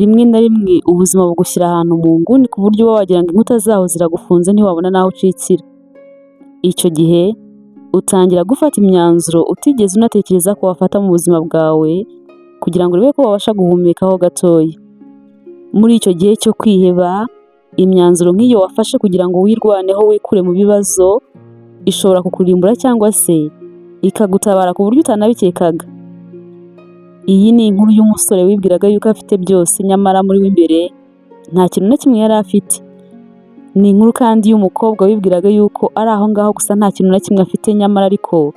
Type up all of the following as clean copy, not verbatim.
rimwe na rimwe ubuzima bugushyira ahantu mu nguni ku buryo uba wagira ngo inkuta zaho ziragufunze ntiwabona n'aho ucikira. Icyo gihe utangira gufata imyanzuro utigeze unatekereza ko wafata mu buzima bwawe kugira ngo urebe ko wabasha guhumekaho gatoya. Muri icyo gihe cyo kwiheba, imyanzuro nk'iyo wafashe kugira ngo wirwaneho wikure mu bibazo ishobora kukurimbura cyangwa se ikagutabara ku buryo utanabikekaga. Iyi ni inkuru y'umusore wibwiraga yuko afite byose nyamara muri we imbere nta kintu na kimwe yari afite. Ni inkuru kandi y'umukobwa wibwiraga yuko ari aho ngaho gusa nta kintu na kimwe afite nyamara ariko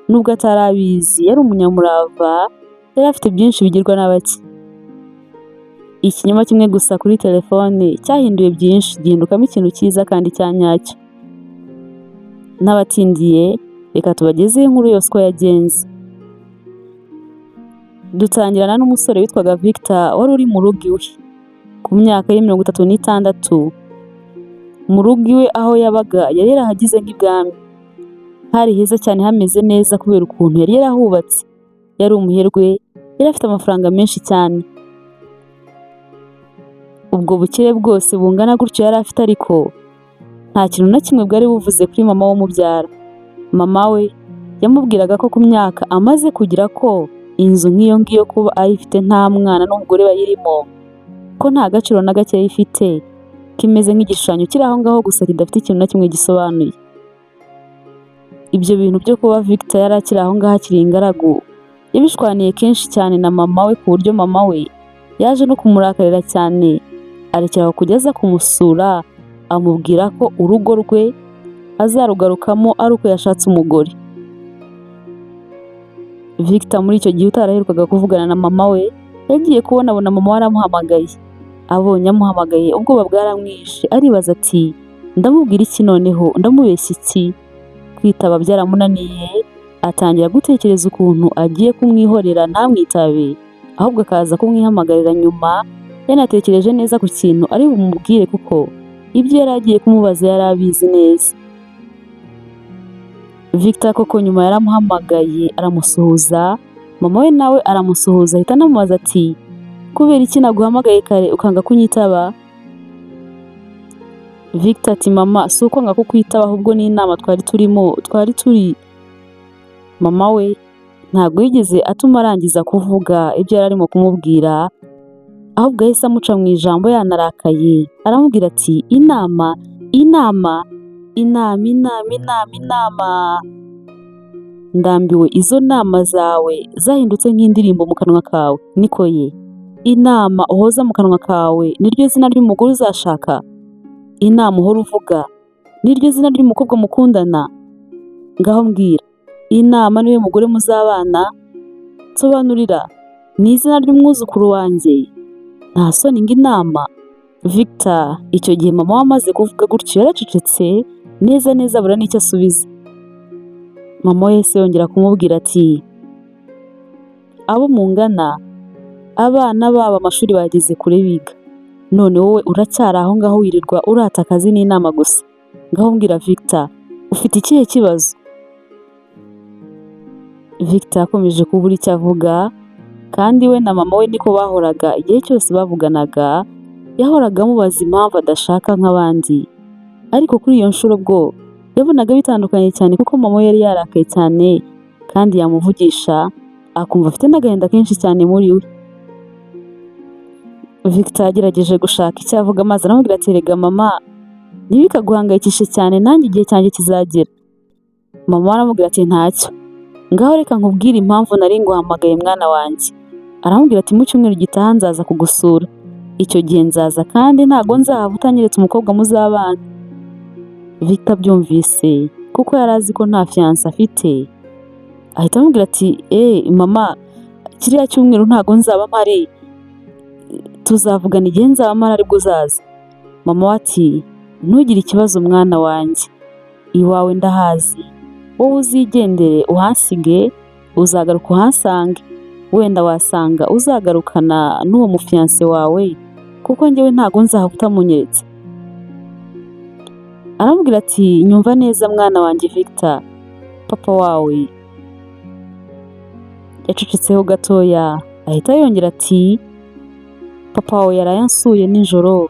nubwo atari abizi yari umunyamurava, yari afite byinshi bigirwa na bake. Ikinyoma kimwe gusa kuri telefone cyahinduye byinshi gihindukamo ikintu cyiza kandi cya nyacyo. N'abatindiye reka tubagezeho inkuru yose uko yagenze. Dutangirana n'umusore witwaga Victor wari uri mu rugo iwe ku myaka ye 36. Mu rugo iwe aho yabaga yari yarahagize nk'ibwami. Hari heza cyane hameze neza kubera ukuntu yari yarahubatse. Yari umuherwe, yari afite amafaranga menshi cyane. Ubwo bukire bwose bungana gutyo yari afite ariko nta kintu na kimwe bwari buvuze kuri mama w'umubyara. Mama we yamubwiraga ko ku myaka amaze kugira ko inzu nk'iyo ngiyo kuba ayifite nta mwana n'umugore bayirimo ko nta gaciro na gake ifite, kimeze nk'igishushanyo kiri aho ngaho gusa kidafite ikintu na kimwe gisobanuye. Ibyo bintu byo kuba Victor yari akiri aho ngaho akiri ingaragu yabishwaniye kenshi cyane na mama we ku buryo mama we yaje no kumurakarira cyane, arekeraho kujya kumusura amubwira ko urugo rwe azarugarukamo ari uko yashatse umugore. Victor muri icyo gihe utaraherukaga kuvugana na mama we yagiye kubona mama we aramuhamagaye. Abonye amuhamagaye ubwoba bwaramwishe, aribaza ati ndamubwira iki noneho, ndamubeshya iki? Kwitaba byaramunaniye, atangira gutekereza ukuntu agiye kumwihorera ntamwitabe ahubwo akaza kumwihamagarira nyuma. Yanatekereje neza ku kintu ari bumubwire kuko ibyo yari agiye kumubaza yari abizi neza. Victor koko nyuma yaramuhamagaye aramusuhuza, mama we nawe aramusuhuza ahita anamubaza ati kubera iki naguhamagaye kare ukanga kunyitaba? Victor ati mama si uko nga kukwitaba ahubwo ni inama twari turi. Mama we ntabwo yigeze atuma arangiza kuvuga ibyo yari arimo kumubwira, ahubwo yahise amuca mu ijambo yanarakaye aramubwira ati inama. Ndambiwe izo nama zawe zahindutse nk'indirimbo mu kanwa kawe. Niko ye, inama uhoza mu kanwa kawe niryo zina ry'umugore uzashaka? Inama uhora uvuga niryo zina ry'umukobwa mukundana? Ngaho mbwira, inama niwe mugore muzabana? Nsobanurira, ni izina ry'umwuzukuru wanjye? Nta soni ngo inama? Victor icyo gihe mama we amaze kuvuga gutyo yaracecetse neza abura n'icyo asubiza. Mama we yahise yongera kumubwira ati abo mungana abana babo amashuri bageze kure biga, none wowe uracyari aho ngaho wirirwa urata akazi n'inama gusa. Ngaho mbwira Victor, ufite ikihe kibazo? Victor yakomeje kubura icyo avuga kandi we na mama we niko bahoraga. Igihe cyose bavuganaga yahoraga amubaza impamvu adashaka nk'abandi, ariko kuri iyo nshuro bwo yabonaga bitandukanye cyane kuko mama we yari yarakaye cyane kandi yamuvugisha akumva afite n'agahinda kenshi cyane muri we. Victor yagerageje gushaka icyo avuga maze aramubwira ati rega mama ntibikaguhangayikishe cyane, nanjye igihe cyanjye kizagera. Mama aramubwira ati ntacyo, ngaho reka nkubwire impamvu nari nguhamagaye mwana wanjye. Aramubwira ati mu cyumweru gitaha nzaza kugusura, icyo gihe nzaza kandi ntago nzahava utanyeretse umukobwa muzabana. Victor byumvise kuko yari azi ko nta fiance afite, ahita amubwira ati mama kiriya cyumweru ntago nzaba mpari, tuzavugana igihe nzaba mpari aribwo uzaza. Mama we ati ntugire ikibazo mwana wanjye, iwawe ndahazi, wowe uzigendere uhasige, uzagaruka uhasange, wenda wasanga uzagarukana n'uwo mufiance wawe kuko njyewe ntago nzahava utamunyeretse. Aramubwira ati nyumva neza mwana wanjye Victor, papa wawe yacecetseho gatoya ahita yongera ati papa wawe yaraye ansuye nijoro,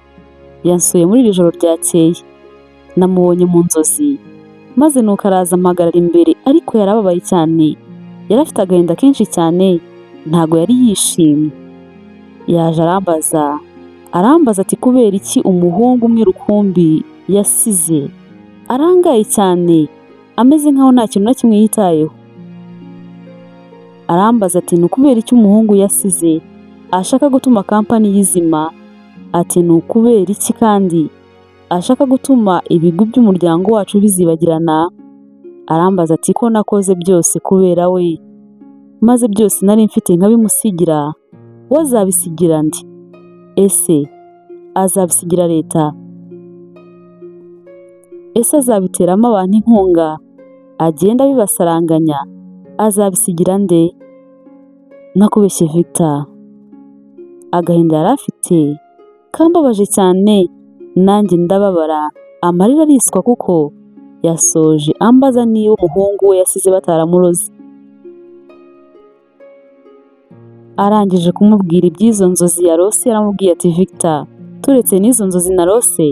yansuye muri iri joro ryakeye, namubonye mu nzozi maze nuko araza ampagarara imbere ariko yarababaye cyane, yari afite agahinda kenshi cyane, ntago yari yishimye. Yaje arambaza ati kubera iki umuhungu umwe rukumbi yasize, arangaye cyane ameze nkaho nta kintu na kimwe yitayeho. Arambaza ati ni ukubera iki umuhungu yasize ashaka gutuma kampani yizima, ati ni ukubera iki kandi ashaka gutuma ibigwi by'umuryango wacu bizibagirana. Arambaza ati ko nakoze byose kubera we, maze byose nari mfite nkabimusigira, we azabisigira nde? Ese azabisigira leta? Ese azabiteramo abantu inkunga agenda bibasaranganya? Azabisigira nde? Nakubeshye Victor, agahinda yari afite kambabaje cyane, nanjye ndababara, amarira ariswa kuko yasoje ambaza niba umuhungu we yasize bataramuroze. Arangije kumubwira iby'izo nzozi yarose, yaramubwiye ati Victor, turetse n'izo nzozi narose,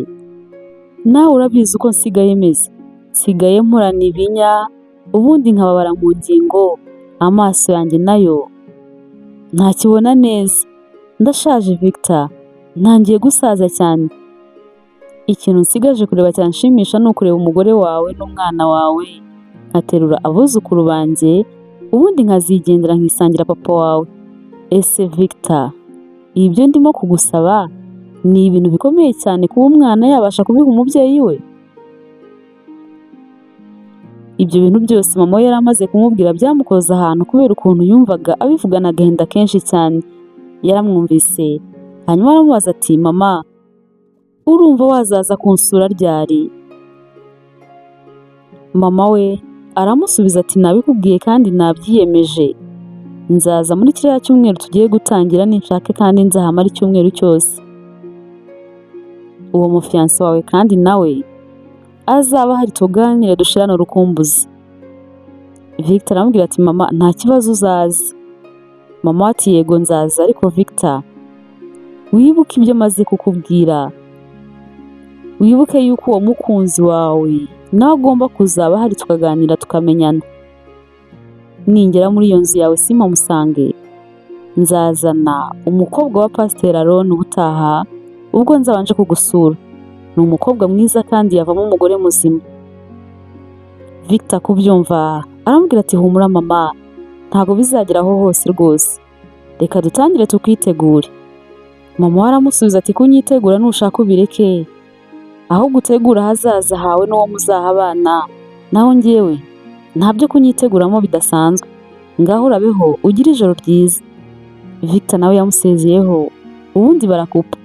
nawe urabizi uko nsigaye meze, nsigaye mporana ibinya, ubundi nkababara mu ngingo, amaso yanjye nayo ntakibona neza, ndashaje Victor, ntangiye gusaza cyane. Ikintu nsigaje kureba cyanshimisha ni ukureba umugore wawe n'umwana wawe, nkaterura abuzukuru banjye, ubundi nkazigendera nkisangira papa wawe. Ese Victor, ibyo ndimo kugusaba ni ibintu bikomeye cyane kuba umwana yabasha kubiha umubyeyi we? Ibyo bintu byose mama we yari amaze kumubwira byamukoze ahantu kubera ukuntu yumvaga abivugana agahinda kenshi cyane. Yaramwumvise, hanyuma aramubaza ati mama, urumva wazaza kunsura ryari? Mama we aramusubiza ati nabikubwiye kandi nabyiyemeje, nzaza muri kiriya cyumweru tugiye gutangira ninshake kandi nzahamara icyumweru cyose. Uwo mufiyanse wawe kandi nawe azaba hari tuganire dushirane urukumbuzi. Victor aramubwira ati mama nta kibazo uzaza. Mama ati yego nzaza, ariko Victor wibuke ibyo maze kukubwira, wibuke yuko uwo mukunzi wawe nawe agomba kuzaba hari tukaganira tukamenyana. Ningera muri iyo nzu yawe simpamusange, nzazana umukobwa wa Pasiteri Aron ubutaha, ubwo nzabanje kugusura. Ni umukobwa mwiza kandi yavamo umugore muzima. Victor kubyumva aramubwira ati humura mama, ntago bizageraho hose rwose, reka dutangire tukitegure. Mama we aramusubiza ati kunyitegura nushaka ubireke, aho gutegura hazaza hawe n'uwo muzaha abana, naho njyewe ntabyo kunyiteguramo bidasanzwe, ngaho urabeho ugira ijoro ryiza. Victor nawe yamusezeyeho, ubundi barakupa.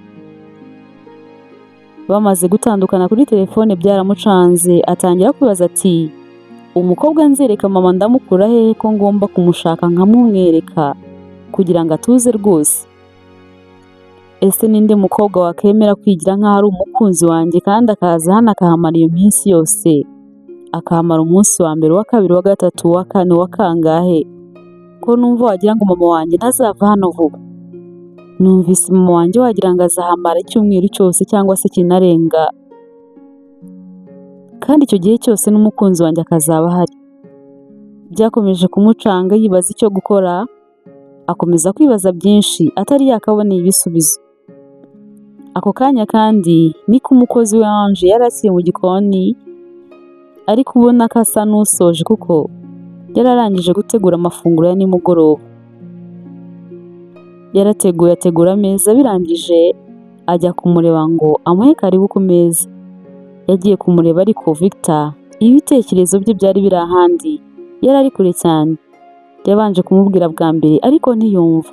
Bamaze gutandukana kuri telefone byaramucanze, atangira kwibaza ati umukobwa nzereka mama ndamukura hehe ko ngomba kumushaka nkamumwereka kugira ngo atuze rwose? Ese ninde mukobwa wakemera kwigira nk'aho ari umukunzi wanjye kandi akaza hano akahamara iyo minsi yose, akahamara umunsi wa mbere, wa kabiri, wa gatatu, wa kane, wa kangahe? Ko numva wagira ngo mama wanjye ntazava hano vuba. Numvise mama wanjye wagira ngo azahamara icyumweru cyose cyangwa se kinarenga, kandi icyo gihe cyose n'umukunzi wanjye akazaba ahari. Byakomeje kumucanga yibaza icyo gukora, akomeza kwibaza byinshi atari yakaboneye ibisubizo. Ako kanya kandi niko umukozi we Ange yari akiri mu gikoni, ari kubona ko asa n'usoje kuko yararangije gutegura amafunguro ya nimugoroba. Yarateguye ategura ameza, birangije ajya kumureba ngo amuhe karibu ku meza. Yagiye kumureba ariko Victor ibitekerezo bye byari biri ahandi, yari ari kure cyane. Yabanje kumubwira bwa mbere ariko ntiyumva,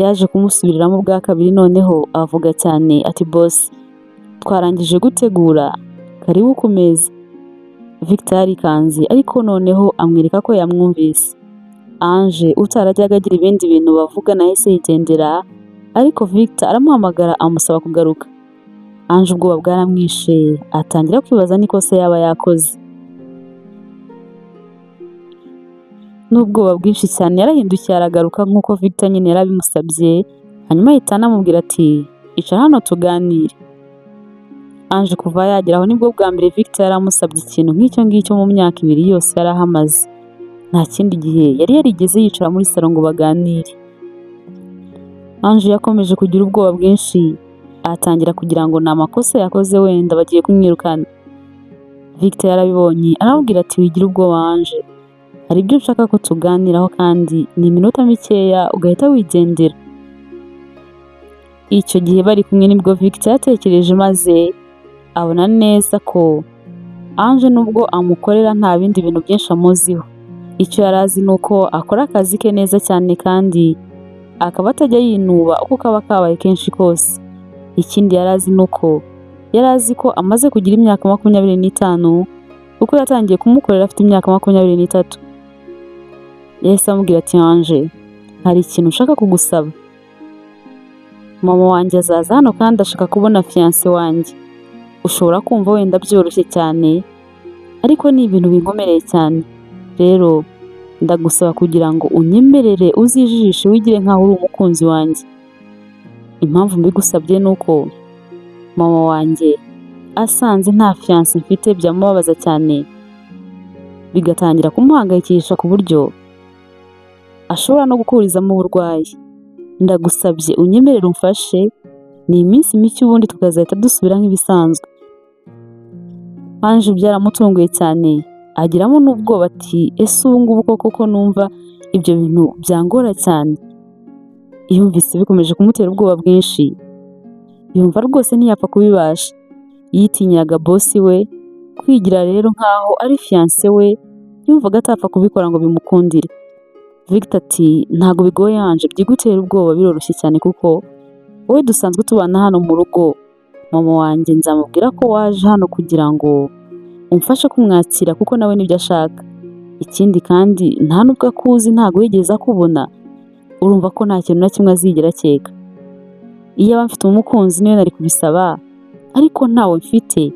yaje kumusubiriramo bwa kabiri, noneho avuga cyane ati boss twarangije gutegura, karibu ku meza. Victor yarikanze ariko noneho amwereka ko yamwumvise. Ange utarajyaga agira ibindi bintu bavuga nahise yigendera, ariko Victor aramuhamagara amusaba kugaruka. Ange ubwoba bwaramwishe, atangira kwibaza n'ikosa yaba yakoze. N'ubwoba bwinshi cyane yarahindukiye aragaruka nk'uko Victor nyine yarabimusabye, hanyuma ahita anamubwira ati icara hano tuganire. Ange kuva yagera aho nibwo bwa mbere Victor yari amusabye ikintu nk'icyo ngicyo mu myaka 2 yose yari ahamaze. Nta kindi gihe yari yarigeze yicara muri salo ngo baganire. Ange yakomeje kugira ubwoba bwinshi, atangira kugira ngo ni amakosa yakoze wenda bagiye kumwirukana. Victor yarabibonye aramubwira ati wigira ubwoba Ange, hari ibyo nshaka ko tuganiraho kandi ni iminota mikeya ugahita wigendera. Icyo gihe bari kumwe nibwo Victor yatekereje maze abona neza ko Ange nubwo amukorera nta bindi bintu byinshi amuziho. Icyo yari azi ni uko akora akazi ke neza cyane kandi akaba atajya yinuba uko kaba kabaye kenshi kose. Ikindi yari azi ni uko yari azi ko amaze kugira imyaka 25 kuko yatangiye kumukorera afite imyaka 23. Yahise amubwira ati Ange, hari ikintu ushaka kugusaba. Mama wanjye azaza hano kandi ashaka kubona fiancé wanjye. Ushobora kumva wenda byoroshye cyane ariko ni ibintu binkomereye cyane. Rero ndagusaba kugira ngo unyemerere uzijijishe wigire nkaho uri umukunzi wanjye. Impamvu mbigusabye ni uko mama wanjye asanze nta fiancé mfite byamubabaza cyane, bigatangira kumuhangayikisha ku buryo ashobora no gukurizamo uburwayi. Ndagusabye unyemerere umfashe, ni iminsi mike ubundi tukazahita dusubira nk'ibisanzwe. Ange byaramutunguye cyane, agiramo n'ubwoba ati ese ubu ngubu koko numva ibyo bintu byangora cyane. Yumvise bikomeje kumutera ubwoba bwinshi, yumva rwose ntiyapfa kubibasha. Yitinyiraga bosi we, kwigira rero nkaho ari fiancé we yumvaga atapfa kubikora ngo bimukundire. Victor ati ntago bigoye Ange, byigutera ubwoba biroroshye cyane kuko wowe dusanzwe tubana hano mu rugo. Mama wanjye nzamubwira ko waje hano kugira ngo umfashe kumwakira kuko nawe nibyo ashaka. Ikindi kandi nta nubwo akuzi, ntago yigeze akubona, urumva ko nta kintu na kimwe azigera akeka. Iyo aba mfite umukunzi niyo nari kubisaba ariko ntawe mfite,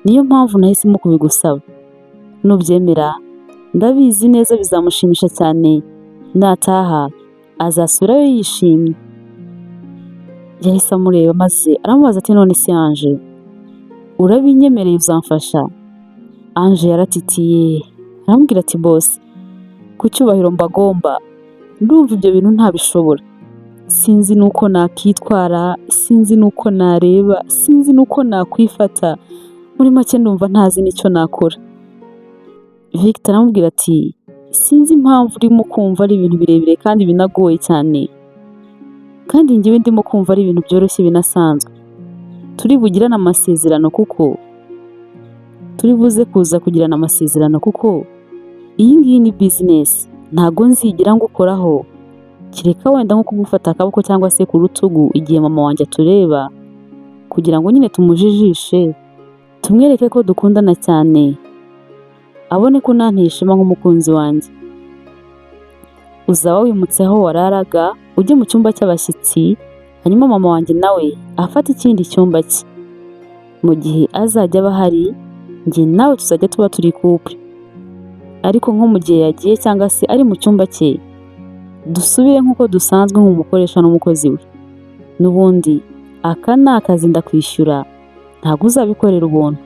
niyo mpamvu nahisemo kubigusaba. Nubyemera ndabizi neza bizamushimisha cyane, nataha azasubirayo yishimye. Yahise amureba maze aramubaza ati none se Ange, urabinyemereye uzamfasha? Ange yaratitiye aramubwira ati boss, ku cyubahiro mbagomba, ndumva ibyo bintu ntabishobora. Sinzi nuko nakitwara, sinzi nuko nareba, sinzi nuko nakwifata, muri make ndumva ntazi nicyo nakora. Victor aramubwira ati sinzi impamvu urimo kumva ari ibintu birebire kandi binagoye cyane, kandi njyewe ndimo kumva ari ibintu byoroshye binasanzwe. Turi bugirana amasezerano kuko turi buze kuza kugirana amasezerano kuko iyi ngiyi ni business, ntago nzigira ngukoraho kireka wenda nko kugufata akaboko cyangwa se ku rutugu igihe mama wanjye atureba, kugira ngo nyine tumujijishe tumwereke ko dukundana cyane, abone ko nantishema nk'umukunzi wanjye. Uzaba wimutse aho wararaga ujye mu cyumba cy'abashyitsi, hanyuma mama wanjye nawe afata ikindi cyumba cye. Mu gihe azajya aba ahari njye nawe tuzajya tuba turi couple, ariko nko mu gihe yagiye cyangwa se ari mu cyumba cye dusubire nk'uko dusanzwe nk'umukoresha n'umukozi we. N'ubundi aka ni akazi ndakwishyura, ntabwo uzabikorera ubuntu.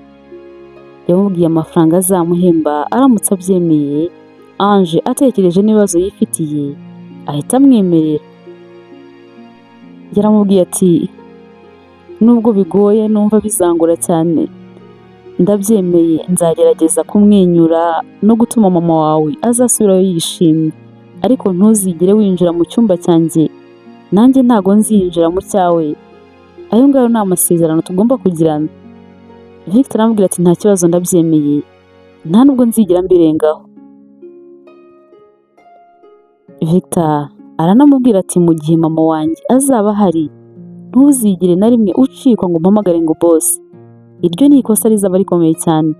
Yamubwiye amafaranga azamuhemba aramutse abyemeye. Ange atekereje n'ibibazo yifitiye ahita amwemerera. Yaramubwiye ati nubwo bigoye numva bizangora cyane, ndabyemeye, nzagerageza kumwenyura no gutuma mama wawe azasubirayo yishimye, ariko ntuzigere winjira mu cyumba cyanjye, nanjye ntago nzinjira mu cyawe. Ayo ngayo ni amasezerano tugomba kugirana. Victor aramubwira ati nta kibazo ndabyemeye, nta nubwo nzigera mbirengaho. Victor aranamubwira ati mu gihe mama wanjye azaba ahari ntuzigire na rimwe ucikwa ngo umpamagare ngo boss, iryo ni ikosa rizaba rikomeye cyane.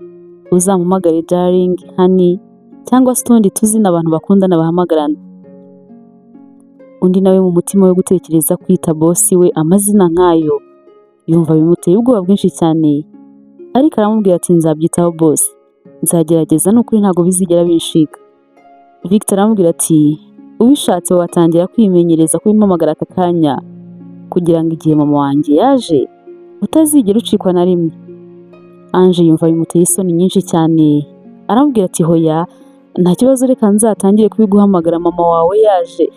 Uzampamagare darling, honey cyangwa se utundi tuzina abantu bakundana bahamagarana. Undi nawe mu mutima we gutekereza kwita boss we amazina nk'ayo yumva bimuteye ubwoba bwinshi cyane, ariko aramubwira ati nzabyitaho boss, nzagerageza, n'ukuri ntago bizigera binshika. Victor aramubwira ati ubishatse watangira kwimenyereza kubimpamagara aka kanya, kugira ngo igihe mama wanjye yaje utazigera ucikwa na rimwe. Ange yumva bimuteye isoni nyinshi cyane, aramubwira ati hoya nta kibazo, reka nzatangire kubiguhamagara mama wawe yaje,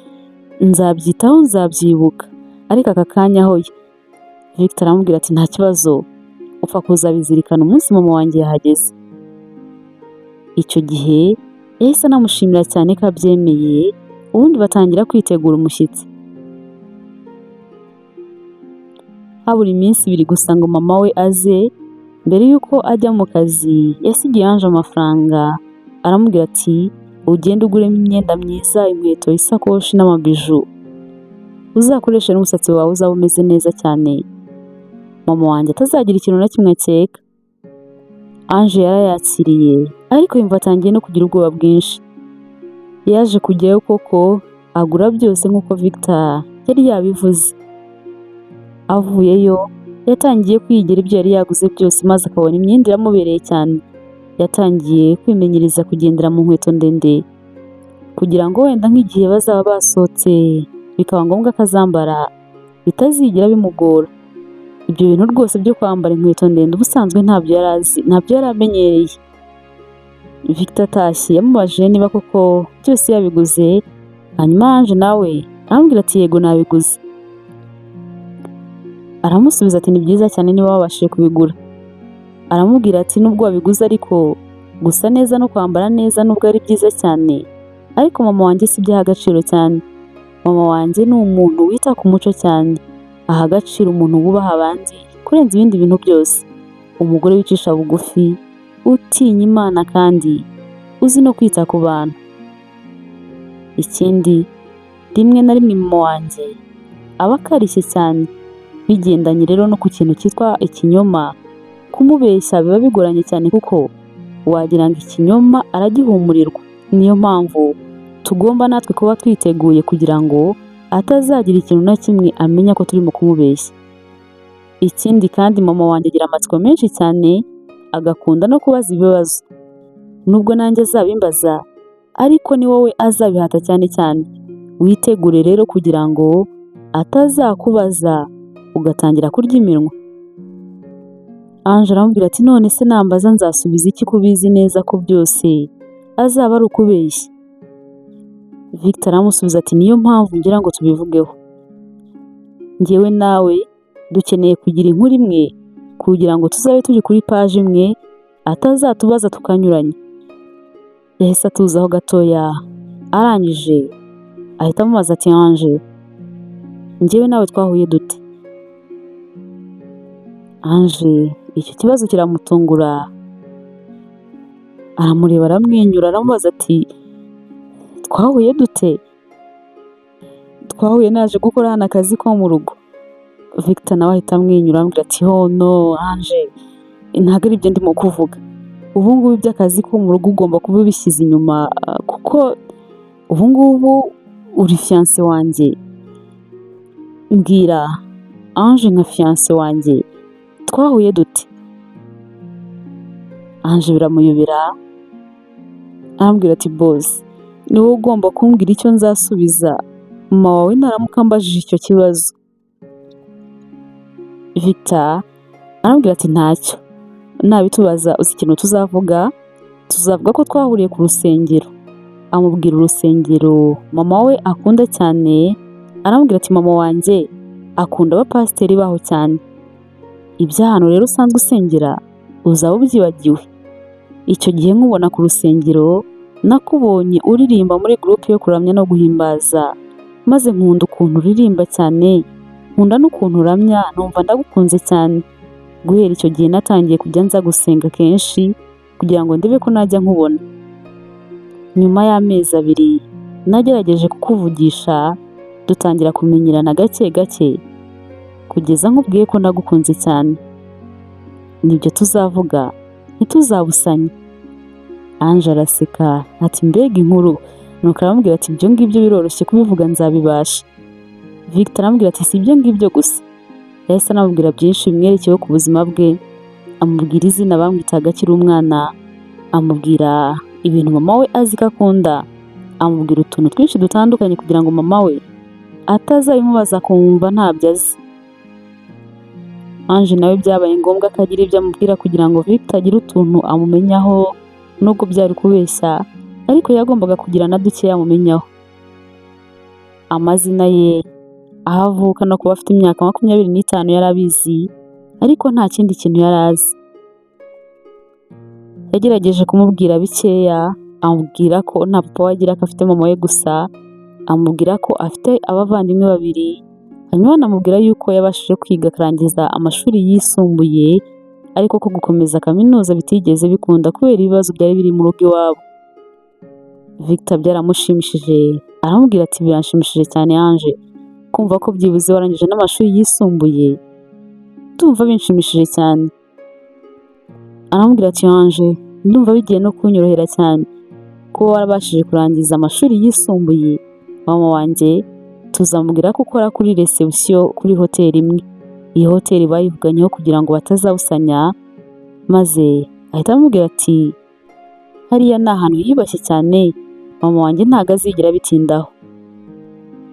nzabyitaho nzabyibuka, ariko aka kanya hoya. Victor aramubwira ati nta kibazo, upfa kuzabizirikana umunsi mama wanjye yahageze. Icyo gihe yahise anamushimira cyane ko abyemeye, ubundi batangira kwitegura umushyitsi. Habura iminsi 2 gusa ngo mama we aze. Mbere y'uko ajya mu kazi yasigiye Ange amafaranga, aramubwira ati ugende uguremo imyenda myiza, inkweto, isakoshi n'amabiju, uzakoreshe n'umusatsi wawe uzaba umeze neza cyane, mama wanjye atazagira ikintu na kimwe akeka. Ange yarayakiriye ariko yumva atangiye no kugira ubwoba bwinshi. Yaje kujyayo koko agura byose nk'uko Victor yari yabivuze. Avuyeyo yatangiye kwigira ibyo yari yaguze byose, maze akabona imyenda iramubereye cyane. Yatangiye kwimenyereza kugendera mu nkweto ndende kugira ngo wenda nk'igihe bazaba basohotse bikaba ngombwa akazambara bitazigera bimugora. Ibyo bintu rwose byo kwambara inkweto ndende ubusanzwe ntabyo yari azi, ntabyo yari amenyereye. Victor atashye yamubajije niba koko byose yabiguze, hanyuma Ange nawe aramubwira ati yego nabiguze. Aramusubiza ati ni byiza cyane niba wabashije kubigura. Aramubwira ati nubwo wabiguze ariko gusa neza no kwambara neza nubwo ari byiza cyane, ariko mama wanjye si byaha agaciro cyane. Mama wanjye ni umuntu wita ku muco cyane, aha agaciro umuntu wubaha abandi kurenza ibindi bintu byose, umugore wicisha bugufi, utinya Imana kandi uzi no kwita ku bantu. Ikindi, rimwe na rimwe mama wanjye aba akarishye cyane, bigendanye rero no ku kintu cyitwa ikinyoma. Kumubeshya biba bigoranye cyane kuko wagira ngo ikinyoma aragihumurirwa. Niyo mpamvu tugomba natwe kuba twiteguye kugira ngo atazagira ikintu na kimwe amenya ko turimo kumubeshya. Ikindi kandi mama wanjye agira amatsiko menshi cyane, agakunda no kubaza ibibazo. Nubwo nanjye azabimbaza ariko ni wowe azabihata cyane cyane. Witegure rero kugira ngo atazakubaza ugatangira kurya iminwa. Ange aramubwira ati none se nambaza nzasubiza iki kubizi neza ko byose azaba ari ukubeshya? Victor aramusubiza ati niyo mpamvu ngira ngo tubivugeho. Njyewe nawe dukeneye kugira inkuru imwe kugira ngo tuzabe turi kuri page imwe, atazatubaza tukanyuranya. Yahise atuzaho gatoya, arangije ahita amubaza ati Ange, njyewe nawe twahuye dute? Ange icyo kibazo kiramutungura, aramureba aramwenyura, aramubaza ati twahuye dute? Twahuye naje gukora hano akazi ko mu rugo. Victor nawe ahita amwenyura amubwira ati oh no Ange, ntabwo ari ibyo ndimo kuvuga. Ubu ngubu iby'akazi ko mu rugo ugomba kuba ubishyize inyuma, kuko ubu ngubu uri fiancé wanjye. Mbwira Ange nka fiancé wanjye twahuye dute? Ange biramuyobera, arambwira ati boss ni wowe ugomba kumbwira icyo nzasubiza mama wawe naramuka ambajije icyo kibazo. Victor arambwira ati ntacyo, nabitubaza uzi ikintu tuzavuga ko twahuriye ku rusengero. Amubwira urusengero mama we akunda cyane, aramubwira ati mama wanjye akunda abapasiteri baho cyane. Iby'ahantu rero usanzwe usengera uzaba ubyibagiwe. Icyo gihe nkubona ku rusengero nakubonye uririmba muri groupe yo kuramya no guhimbaza, maze nkunda ukuntu uririmba cyane, nkunda n'ukuntu uramya, numva ndagukunze cyane. Guhera icyo gihe natangiye kujya nza gusenga kenshi kugira ngo ndebe ko najya nkubona. Nyuma y'amezi 2 nagerageje kukuvugisha, dutangira kumenyerana gake gake kugeza nkubwiye ko nagukunze cyane. Nibyo tuzavuga ntituzabusanye. Ange araseka ati mbega inkuru. Nuko aramubwira ati ibyo ngibyo biroroshye kubivuga nzabibasha. Victor aramubwira ati si ibyo ngibyo gusa. Yahise anamubwira byinshi bimwerekeyeho ku buzima bwe, amubwira izina bamwitaga akiri umwana, amubwira ibintu mama we azi ko akunda, amubwira utuntu twinshi dutandukanye kugira ngo mama we atazabimubaza akumva ntabyo azi. Ange nawe byabaye ngombwa ko agira ibyo amubwira kugira ngo Victor agire utuntu amumenyaho, nubwo byari kubeshya ariko yagombaga kugira na dukeya amumenyaho. Amazina ye, aho avuka no kuba afite imyaka 25 yari abizi, ariko nta kindi kintu yari azi. Yagerageje kumubwira bikeya, amubwira ko nta papa we agira, ko afite mama we gusa, amubwira ko afite abavandimwe 2, hanyuma anamubwira yuko yabashije kwiga akarangiza amashuri yisumbuye, ariko ko gukomeza kaminuza bitigeze bikunda kubera ibibazo byari biri mu rugo iwabo. Victor byaramushimishije, aramubwira ati biranshimishije cyane Ange, kumva ko byibuze warangije n'amashuri yisumbuye, ndumva binshimishije cyane. Aramubwira ati Ange, ndumva bigiye no kunyorohera cyane kuba warabashije kurangiza amashuri yisumbuye. Mama wanjye tuzamubwira ko ukora kuri reception kuri hoteli imwe. Iyi hoteli bayivuganyeho kugira ngo batazawusanya, maze ahita amubwira ati hariya ni ahantu yiyubashye cyane, mama wanjye ntago azigera bitindaho.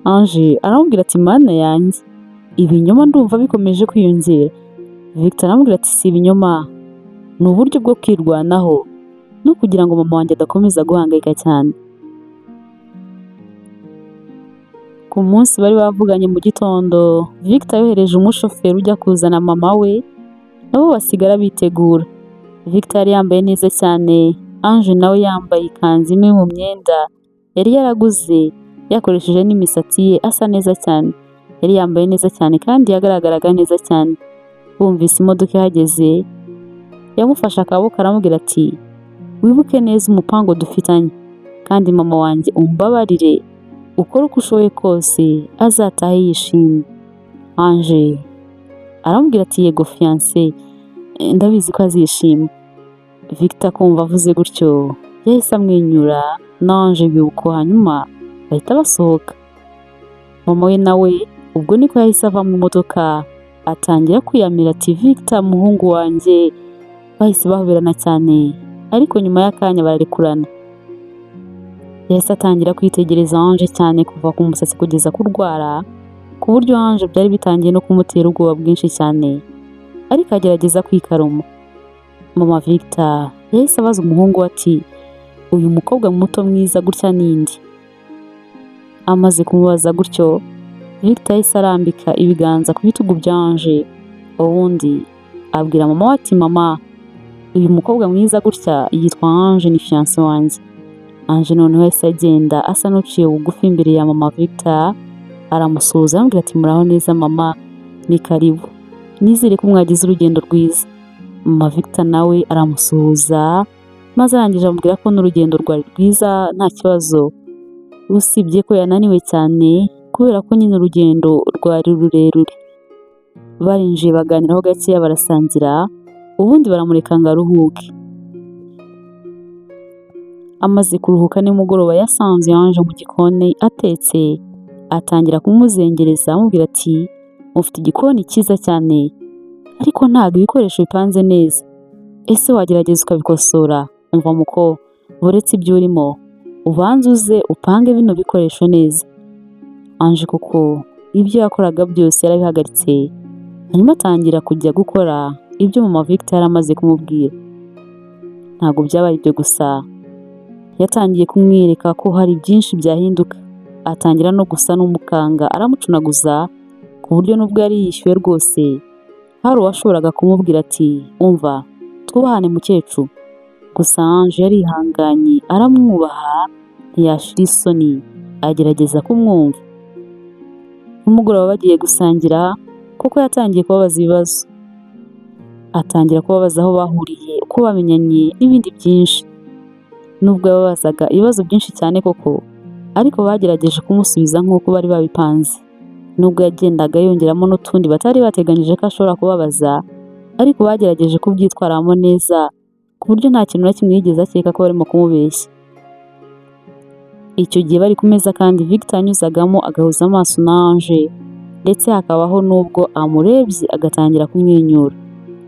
Ange aramubwira ati mana yanjye, ibinyoma ndumva bikomeje kwiyongera. Victor aramubwira ati si ibinyoma, ni uburyo bwo kwirwanaho no kugira ngo mama wanjye adakomeza guhangayika cyane. Ku munsi bari bavuganye mu gitondo, Victor yohereje umushoferi ujya kuzana mama we, nabo basigara bitegura. Victor yari yambaye neza cyane, Ange nawe yambaye ikanzu imwe mu myenda yari yaraguze, yakoresheje n'imisatsi ye asa neza cyane. Yari yambaye neza cyane kandi yagaragaraga neza cyane. Bumvise imodoka ihageze, yamufashe akaboko aramubwira ati wibuke neza umupango dufitanye, kandi mama wanjye umbabarire, ukora uko ushoboye kose azatahe yishimye. Ange aramubwira ati yego fiancé, ndabizi ko azishima. Victor kumva avuze gutyo yahise amwenyura, na Ange bibuko, hanyuma bahita basohoka. Mama we nawe ubwo niko yahise ava mu modoka, atangira kwiyamira ati Victor muhungu wanjye. Bahise bahoberana cyane, ariko nyuma y'akanya bararekurana. Yahise atangira kwitegereza Ange cyane kuva ku musatsi kugeza ku rwara, ku buryo Ange byari bitangiye no kumutera ubwoba bwinshi cyane, ariko agerageza kwikaruma. Mama Victor yahise abaza umuhungu we ati uyu mukobwa muto mwiza gutya ninde? Amaze kumubaza gutyo, Victor yahise arambika ibiganza ku bitugu bya Ange, ubundi abwira mama we ati mama, uyu mukobwa mwiza gutya yitwa Ange, ni fiancé wanjye. Ange noneho yahise agenda asa n'uciye bugufi imbere ya mama Victor, aramusuhuza amubwira ati muraho neza mama, ni karibu, nizere ko mwagize urugendo rwiza. Mama Victor nawe aramusuhuza, maze arangije amubwira ko n'urugendo rwari rwiza nta kibazo, usibye ko yananiwe cyane kubera ko nyine urugendo rwari rurerure. Barinjiye baganiraho gakeya barasangira, ubundi baramureka ngo aruhuke. Amaze kuruhuka nimugoroba yasanze Ange mu gikoni atetse, atangira kumuzengereza amubwira ati mufite igikoni cyiza cyane, ariko ntabwo ibikoresho bipanze neza, ese wagerageza ukabikosora? Umva muko, uretse ibyo urimo ubanze uze upange bino bikoresho neza. Ange kuko ibyo yakoraga byose yarabihagaritse, hanyuma atangira kujya gukora ibyo mama Victor yari amaze kumubwira. Ntabwo byabaye ibyo gusa, yatangiye kumwereka ko hari byinshi byahinduka, atangira no gusa n'umukanga, aramucunaguza ku buryo nubwo yari yishyuwe rwose, hari uwashoboraga kumubwira ati umva twubahane mukecuru. Gusa Ange yarihanganye aramwubaha, ntiyashira isoni, agerageza kumwumva. Umugoroba bagiye gusangira, kuko yatangiye kubabaza ibibazo, atangira kubabaza aho bahuriye, uko bamenyanye n'ibindi byinshi. Nubwo yababazaga ibibazo byinshi cyane koko, ariko bagerageje kumusubiza nk'uko bari babipanze. Nubwo yagendaga yongeramo n'utundi batari bateganyije ko ashobora kubabaza, ariko bagerageje kubyitwaramo neza ku buryo nta kintu na kimwe yigeze akeka ko barimo kumubeshya. Icyo gihe bari ku meza kandi Victor anyuzagamo agahuza amaso na Ange, ndetse hakabaho n'ubwo amurebye agatangira kumwenyura.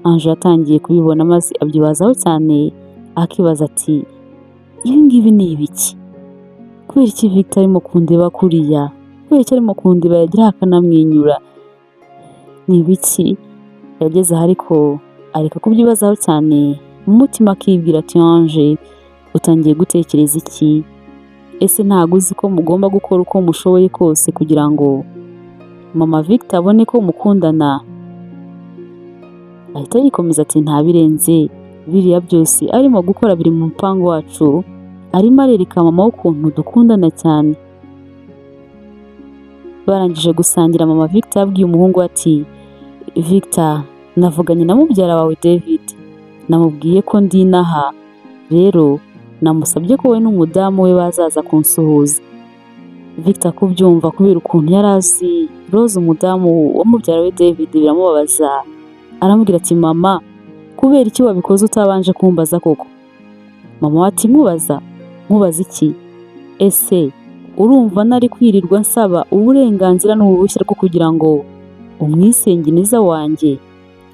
Ange yatangiye kubibona maze abyibazaho cyane, akibaza ati ibi ngibi ni ibiki? Kubera iki Victor arimo kundeba kuriya? kubera icyo arimo kundeba yagira akanamwenyura. Ni ibiki? Yageze aha ariko areka kubyibazaho cyane, mu mutima akibwira ati Ange utangiye gutekereza iki? Ese ntabwo uzi ko mugomba gukora uko mushoboye kose kugira ngo mama Victor abone ko mukundana? Ahita yikomeza ati nta birenze, biriya byose arimo gukora biri mu mupango wacu, arimo arereka mama ukuntu dukundana cyane. Barangije gusangira, mama Victor yabwiye umuhungu ati Victor, navuganye na mubyara wawe David, namubwiye ko ndi inaha, rero namusabye ko we n'umudamu we bazaza kunsuhuza. Victor kubyumva kubera ukuntu yari azi Rose umudamu wa mubyara we David biramubabaza, aramubwira ati mama, kubera iki wabikoze utabanje kumbaza koko? Mama we ati nkubaza iki? Ese urumva nari kwirirwa nsaba uburenganzira n'uruhushya rwo kugira ngo umwisenginiza wanjye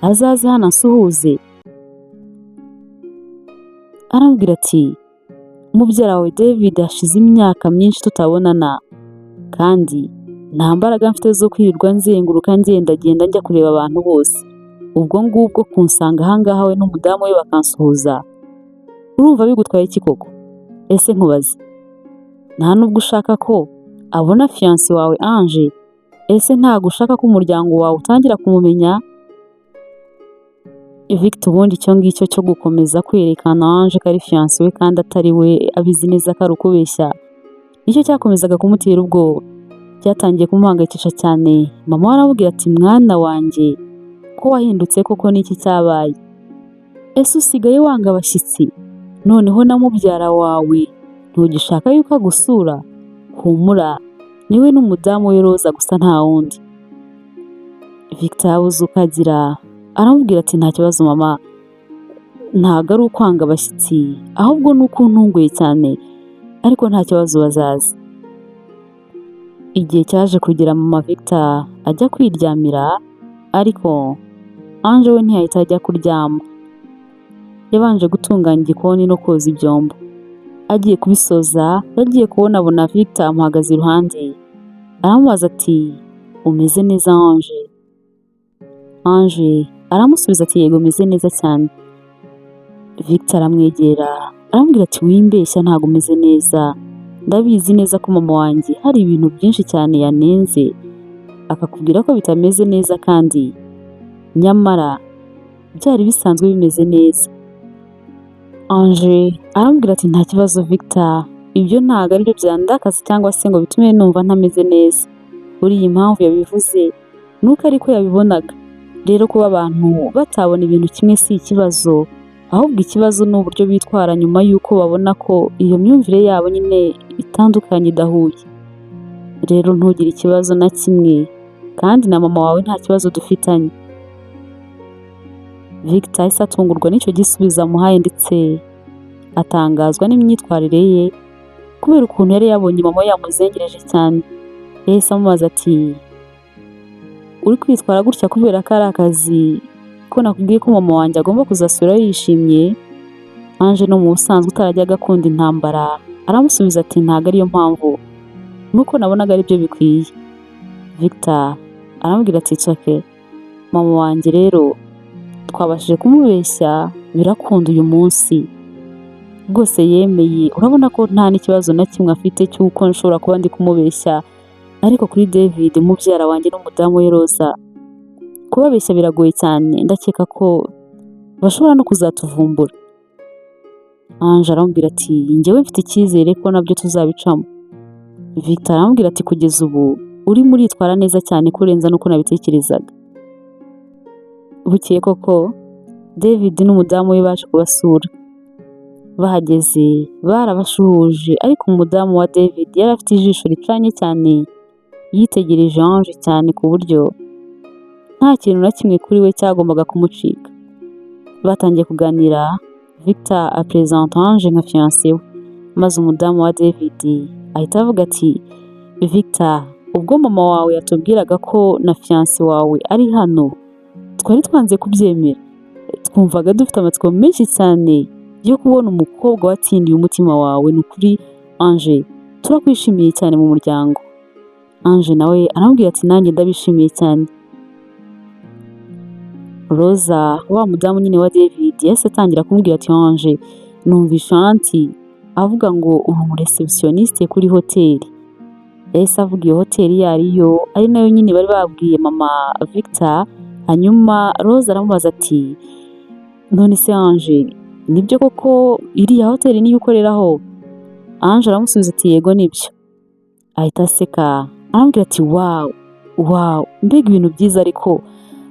azaze hano ansuhuze? Arambwira ati mubyara wawe David hashize imyaka myinshi tutabonana, kandi nta mbaraga mfite zo kwirirwa nzenguruka ngendagenda njya kureba abantu bose, ubwo ngubwo kunsanga ahangaha we n'umudamu we bakansuhuza, urumva bigutwaye iki koko? Ese nkubaze, nta nubwo ushaka ko abona fiancé wawe Ange? Ese ntabwo ushaka ko umuryango wawe utangira kumumenya? Victor ubundi icyo ngicyo cyo gukomeza kwerekana Ange ko ari fiancé we kandi atari we, abizi neza ko ari ukubeshya, nicyo cyakomezaga kumutera ubwoba, cyatangiye kumuhangayikisha cyane. Mama we aramubwira ati mwana wanjye, ko wahindutse koko n'iki cyabaye? Ese usigaye wanga abashyitsi? Noneho na mubyara wawe ntugishaka yuko agusura? Humura, niwe n'umudamu we Roza gusa nta wundi. Victor yabuze uko agira, aramubwira ati nta kibazo mama, ntabwo ari ukwanga abashyitsi, ahubwo ni uko untunguye cyane, ariko nta kibazo bazaza. Igihe cyaje kugera mama Victor ajya kwiryamira, ariko Ange we ntiyahita ajya kuryama, yabanje gutunganya igikoni no koza ibyombo. Agiye kubisoza yagiye kubona Victor amuhagaze iruhande, aramubaza ati umeze neza Ange? Ange aramusubiza ati yego meze neza cyane. Victor aramwegera aramubwira ati wimbeshya, ntabwo umeze neza, ndabizi neza ko mama wanjye hari ibintu byinshi cyane yanenze akakubwira ko bitameze neza, kandi nyamara byari bisanzwe bimeze neza. Ange aramubwira ati nta kibazo Victor, ibyo ntabwo ari byo byandakaza cyangwa se ngo bitume numva ntameze neza, buriya impamvu yabivuze nuko ariko yabibonaga. Rero kuba abantu batabona ibintu kimwe si ikibazo, ahubwo ikibazo ni uburyo bitwara nyuma y'uko babona ko iyo myumvire yabo nyine itandukanye, idahuye. Rero ntugire ikibazo na kimwe, kandi na mama wawe nta kibazo dufitanye. Victor yahise atungurwa n'icyo gisubizo amuhaye, ndetse atangazwa n'imyitwarire ye kubera ukuntu yari yabonye mama we yamuzengereje cyane. Yahise amubaza ati uri kwitwara gutya kubera ko ari akazi ko nakubwiye ko mama wanjye agomba kuzasura yishimye? Ange no mu busanzwe utarajyaga akunda intambara, aramusubiza ati ntabwo ariyo mpamvu, nuko nabonaga ari byo bikwiye. Victor aramubwira ati it's okay, mama wanjye rero twabashije kumubeshya birakunda uyu munsi rwose, yemeye, urabona ko nta n'ikibazo na kimwe afite cy'uko nshobora kuba ndi kumubeshya, ariko kuri David mubyara wanjye n'umudamu we Roza kubabeshya biragoye cyane, ndakeka ko bashobora no kuzatuvumbura. Ange aramubwira ati njyewe mfite icyizere ko nabyo tuzabicamo. Victor aramubwira ati kugeza ubu urimo uritwara neza cyane kurenza nuko nabitekerezaga. Bukeye koko David n'umudamu we baje kubasura, bahageze barabashuhuje, ariko umudamu wa David yari afite ijisho ricanye cyane, yitegereje Ange cyane ku buryo nta kintu na kimwe kuri we cyagombaga kumucika. Batangiye kuganira, Victor apresenta Ange nka fiancé we, maze umudamu wa David ahita avuga ati Victor, ubwo mama wawe yatubwiraga ko na fiancé wawe ari hano, twari twanze kubyemera, twumvaga dufite amatsiko menshi cyane yo kubona umukobwa watsindiye umutima wawe. Ni ukuri Ange, turakwishimiye cyane mu muryango. Ange nawe aramubwira ati nanjye ndabishimiye cyane. Roza wa mudamu nyine wa David yahise atangira kumubwira ati Ange numvishe anti avuga ngo uri umureceptioniste kuri hoteli. Yahise avuga iyo hoteli iyo ariyo ari nayo nyine bari babwiye mama Victor. Hanyuma Roza aramubaza ati none se Ange nibyo koko iriya hoteli niyo ukoreraho? Ange aramusubiza ati yego nibyo. Ahita aseka aramubwira ati wow mbega ibintu byiza, ariko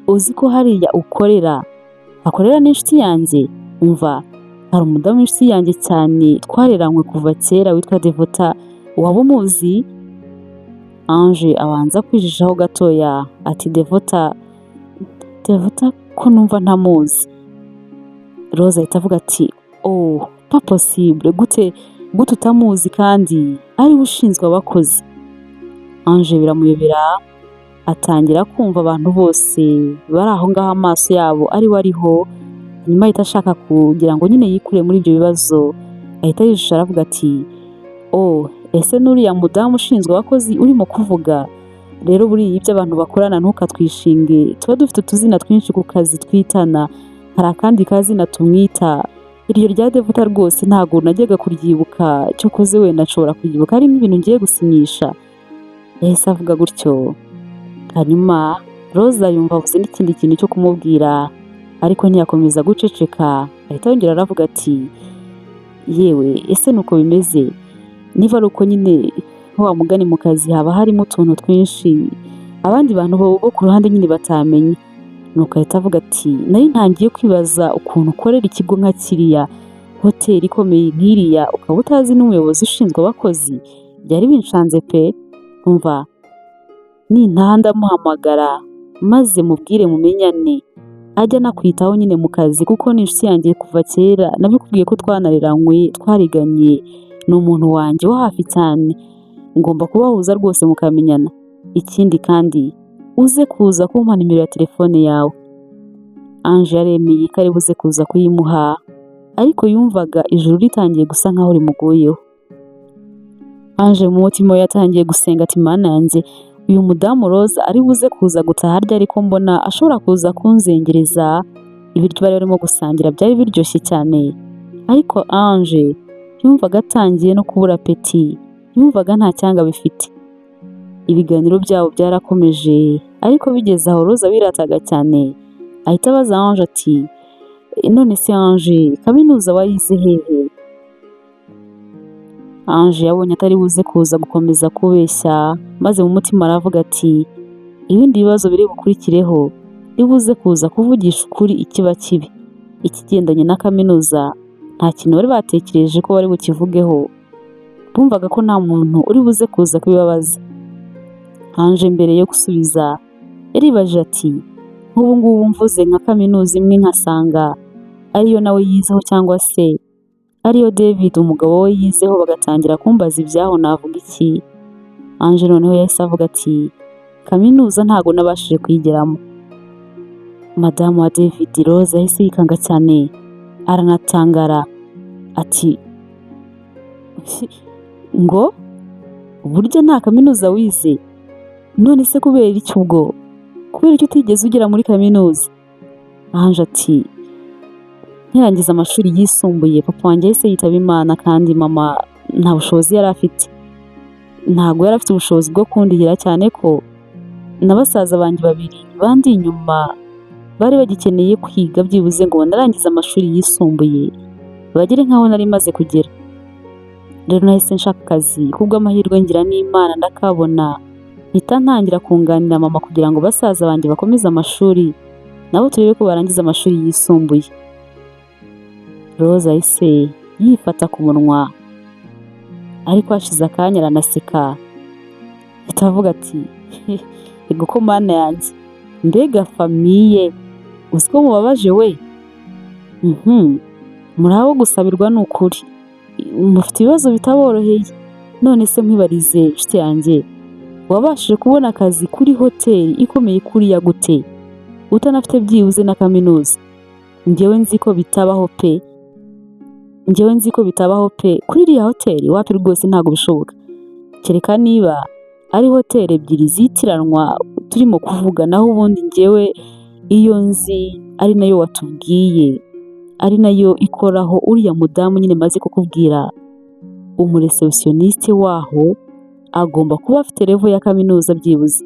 uzi ko hariya hakorera n'inshuti yanjye. Umva, hari umudamu w'inshuti yanjye cyane twareranywe kuva kera witwa Devota, waba umuzi? Ange abanza kwijishaho gatoya ati Devota ko numva ntamuzi. Roza ahita avuga ati oh pas possible, gute utamuzi kandi ari we ushinzwe abakozi? Ange biramuyobera, atangira kumva abantu bose bari aho ngaho amaso yabo ari we ariho. Nyuma ahita ashaka kugira ngo nyine yikure muri ibyo bibazo, ahita yijisha aravuga ati oh ese n'uriya mudamu ushinzwe abakozi urimo kuvuga? Rero buriya ibyo abantu bakorana ntukatwishinge, tuba dufite utuzina twinshi ku kazi twitana, hari akandi kazina tumwita. Iryo rya Devota rwose ntabwo najyaga kuryibuka, cyokoze wenda nshobora kuryibuka ari nk'ibintu ngiye gusinyisha. Yahise avuga gutyo. Hanyuma Roza yumva avuze n'ikindi kintu cyo kumubwira, ariko ntiyakomeza guceceka. Ahita yongera aravuga ati yewe ese nuko bimeze? Niba ari uko nyine wa mugani mu kazi haba harimo utuntu twinshi abandi bantu bo ku ruhande nyine batamenye. Nuko ahita avuga ati nari ntangiye kwibaza ukuntu ukorera ikigo nka kiriya, hoteli ikomeye nk'iriya, ukaba utazi n'umuyobozi ushinzwe abakozi. Byari binshanze pe. Umva, nintaha ndamuhamagara maze mubwire mumenyane, ajya anakwitaho nyine mu kazi, kuko ni inshuti yanjye kuva kera. Nabikubwiye ko twanareranywe, twariganye, ni umuntu wanjye wo hafi cyane. Ngomba kubahuza rwose mukamenyana. Ikindi kandi uze kuza kumpa nimero ya telefone yawe. Ange yaremeye ko ari buze kuza kuyimuha, ariko yumvaga ijuru ritangiye gusa nkaho rimuguyeho. Ange mu mutima we yatangiye gusenga ati Mana yanjye, uyu mudamu Roza ari buze kuza gutaha harya, ariko mbona ashobora kuza kunzengereza. Ibiryo bari barimo gusangira byari biryoshye cyane, ariko Ange yumvaga atangiye no kubura apeti, yumvaga nta cyanga bifite. Ibiganiro byabo byarakomeje, ariko bigeze aho Roza birataga cyane. Ahita abaza Ange ati none se Ange kaminuza wayize hehe? Ange yabonye atari buze kuza gukomeza kubeshya, maze mu mutima aravuga ati ibindi bibazo biri bukurikireho nibuze kuza kuvugisha ukuri ikiba kibi. Ikigendanye na kaminuza nta kintu bari batekereje ko bari bukivugeho, bumvaga ko nta muntu uri buze kuza kubibabaza. Ange mbere yo gusubiza yaribajije ati nk'ubu ngubu mvuze nka kaminuza imwe nkasanga ariyo nawe yizeho, cyangwa se ariyo David umugabo we yizeho, bagatangira kumbaza ibyaho, navuga iki? Ange noneho yahise avuga ati kaminuza ntago nabashije kuyigeramo. Madamu wa David Roza yahise yikanga cyane, aranatangara ati ngo burya nta kaminuza wize? None se kubera iki ubwo? Kubera icyo utigeze ugera muri kaminuza? Ange ati nkirangiza amashuri yisumbuye papa wanjye yahise yitaba Imana, kandi mama nta bushobozi yari afite. Ntabwo yari afite ubushobozi bwo kundihira, cyane ko na basaza banjye babiri bandi inyuma bari bagikeneye kwiga byibuze ngo narangize amashuri yisumbuye bagere nkaho nari maze kugera. Rero nahise nshaka akazi, kubw'amahirwe ngira n'Imana ndakabona, mpita ntangira kunganira mama kugira ngo basaza banjye bakomeze amashuri nabo turebe ko barangiza amashuri yisumbuye. Roza yahise yifata ku munwa, ariko hashize akanya aranaseka, ahita avuga ati ego ko Mana yanjye, mbega famiye uzi ko mubabaje we. Muri abo gusabirwa ni ukuri, mufite ibibazo bitaboroheye. None se nkwibarize inshuti yanjye, wabashije kubona akazi kuri hoteli ikomeye kuriya gute utanafite byibuze na kaminuza? Njyewe nzi ko bitabaho pe, kuri iriya hoteli wapi rwose ntabwo bishoboka, kereka niba ari hoteli ebyiri zitiranwa turimo kuvuga, naho ubundi njyewe iyo nzi ari nayo watubwiye, ari nayo ikoraho uriya mudamu nyine maze kukubwira, umureceptioniste waho agomba kuba afite level ya kaminuza byibuze.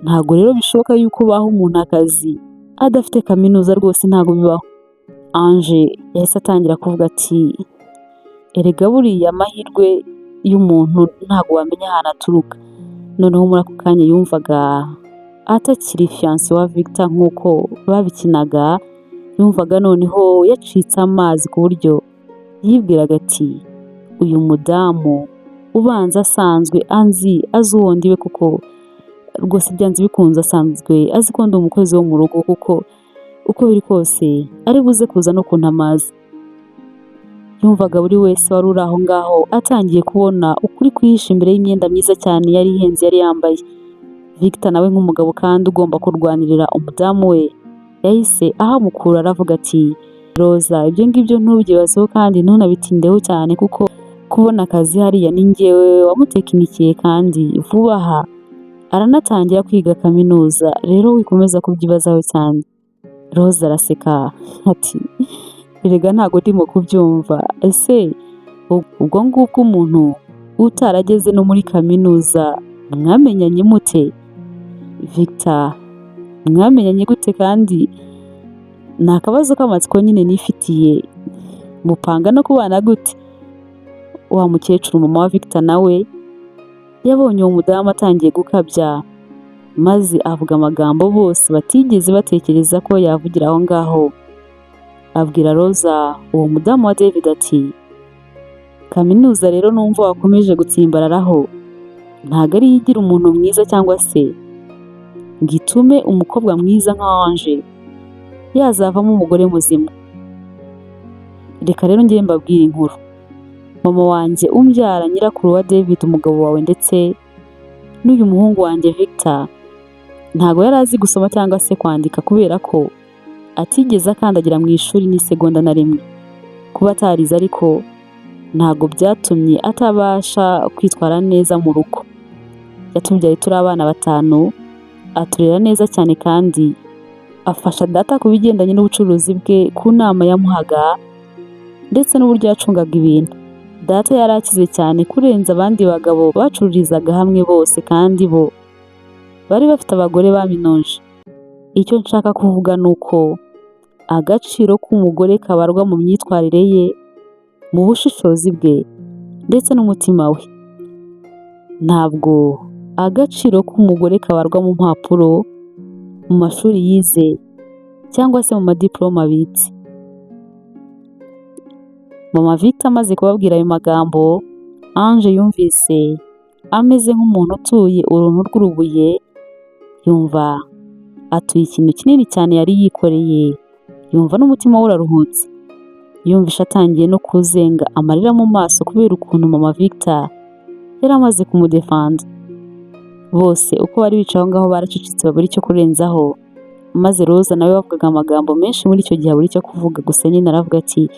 Ntabwo rero bishoboka yuko baha umuntu akazi adafite kaminuza, rwose ntabwo bibaho. Ange yahise atangira kuvuga ati erega buriya amahirwe y'umuntu ntabwo wamenya ahantu aturuka. Noneho muri ako kanya yumvaga atakiri fiancé wa Victor nk'uko babikinaga, yumvaga noneho yacitse amazi ku buryo yibwiraga ati uyu mudamu ubanza asanzwe azi uwo ndiwe, kuko rwose byanze bikunze asanzwe azi ko ndi umukozi wo mu rugo, kuko uko biri kose ari buze kuza no kuntamaza. Yumvaga buri wese wari uri aho ngaho atangiye kubona ukuri kwihishe imbere y'imyenda myiza cyane yari ihenze yari yambaye. Victor nawe nk'umugabo kandi ugomba kurwanirira umudamu we, yahise ahamukura aravuga ati Roza, ibyo ngibyo ntubyibazeho kandi ntunabitindeho cyane, kuko kubona akazi hariya ni njyewe wamutekinikiye kandi vuba aha aranatangira kwiga kaminuza, rero wikomeza kubyibazaho cyane. Roza araseka ati erega ntabwo ndimo kubyumva, ese ubwo ngubwo umuntu utarageze no muri kaminuza mwamenyanye mute? Victor, mwamenyanye gute? Kandi ni akabazo k'amatsiko nyine nifitiye, mupanga no kubana gute? Wa mukecuru mama wa Victor nawe yabonye uwo mudamu atangiye gukabya, maze avuga amagambo bose batigeze batekereza ko yavugira aho ngaho. Abwira Roza uwo mudamu wa David ati kaminuza rero numva wakomeje gutsimbararaho ntabwo ari igira umuntu mwiza, cyangwa se ngo itume umukobwa mwiza nka Ange yazavamo umugore muzima. Reka rero njye mbabwire inkuru. Mama wanjye umbyara, nyirakuru wa David umugabo wawe, ndetse n'uyu muhungu wanjye Victor, ntabwo yari azi gusoma cyangwa se kwandika, kubera ko atigeze akandagira mu ishuri n'isegonda na rimwe. Kuba atarize ariko ntabwo byatumye atabasha kwitwara neza mu rugo. Yatubyaye turi abana 5, aturera neza cyane kandi afasha data ku bigendanye n'ubucuruzi bwe ku nama yamuhaga ndetse n'uburyo yacungaga ibintu. Data yari akize cyane kurenza abandi bagabo bacururizaga hamwe bose, kandi bo bari bafite abagore baminoje. Icyo nshaka kuvuga ni uko agaciro k'umugore kabarwa mu myitwarire ye, mu bushishozi bwe ndetse n'umutima we. Ntabwo agaciro k'umugore kabarwa mu mpapuro, mu mashuri yize cyangwa se mu madiploma abitse. Mama Victor amaze kubabwira ayo magambo, Ange yumvise ameze nk'umuntu utuye uruntu rw'urubuye, yumva atuye ikintu kinini cyane yari yikoreye, yumva n'umutima we uraruhutse. Yumvisha atangiye no kuzenga amarira mu maso kubera ukuntu Mama Victor yari amaze kumudefanda. Bose uko bari bicaye aho ngaho baracecetse babura icyo kurenzaho, maze Roza nawe bavugaga amagambo menshi muri icyo gihe abura icyo kuvuga, gusa nyine aravuga ati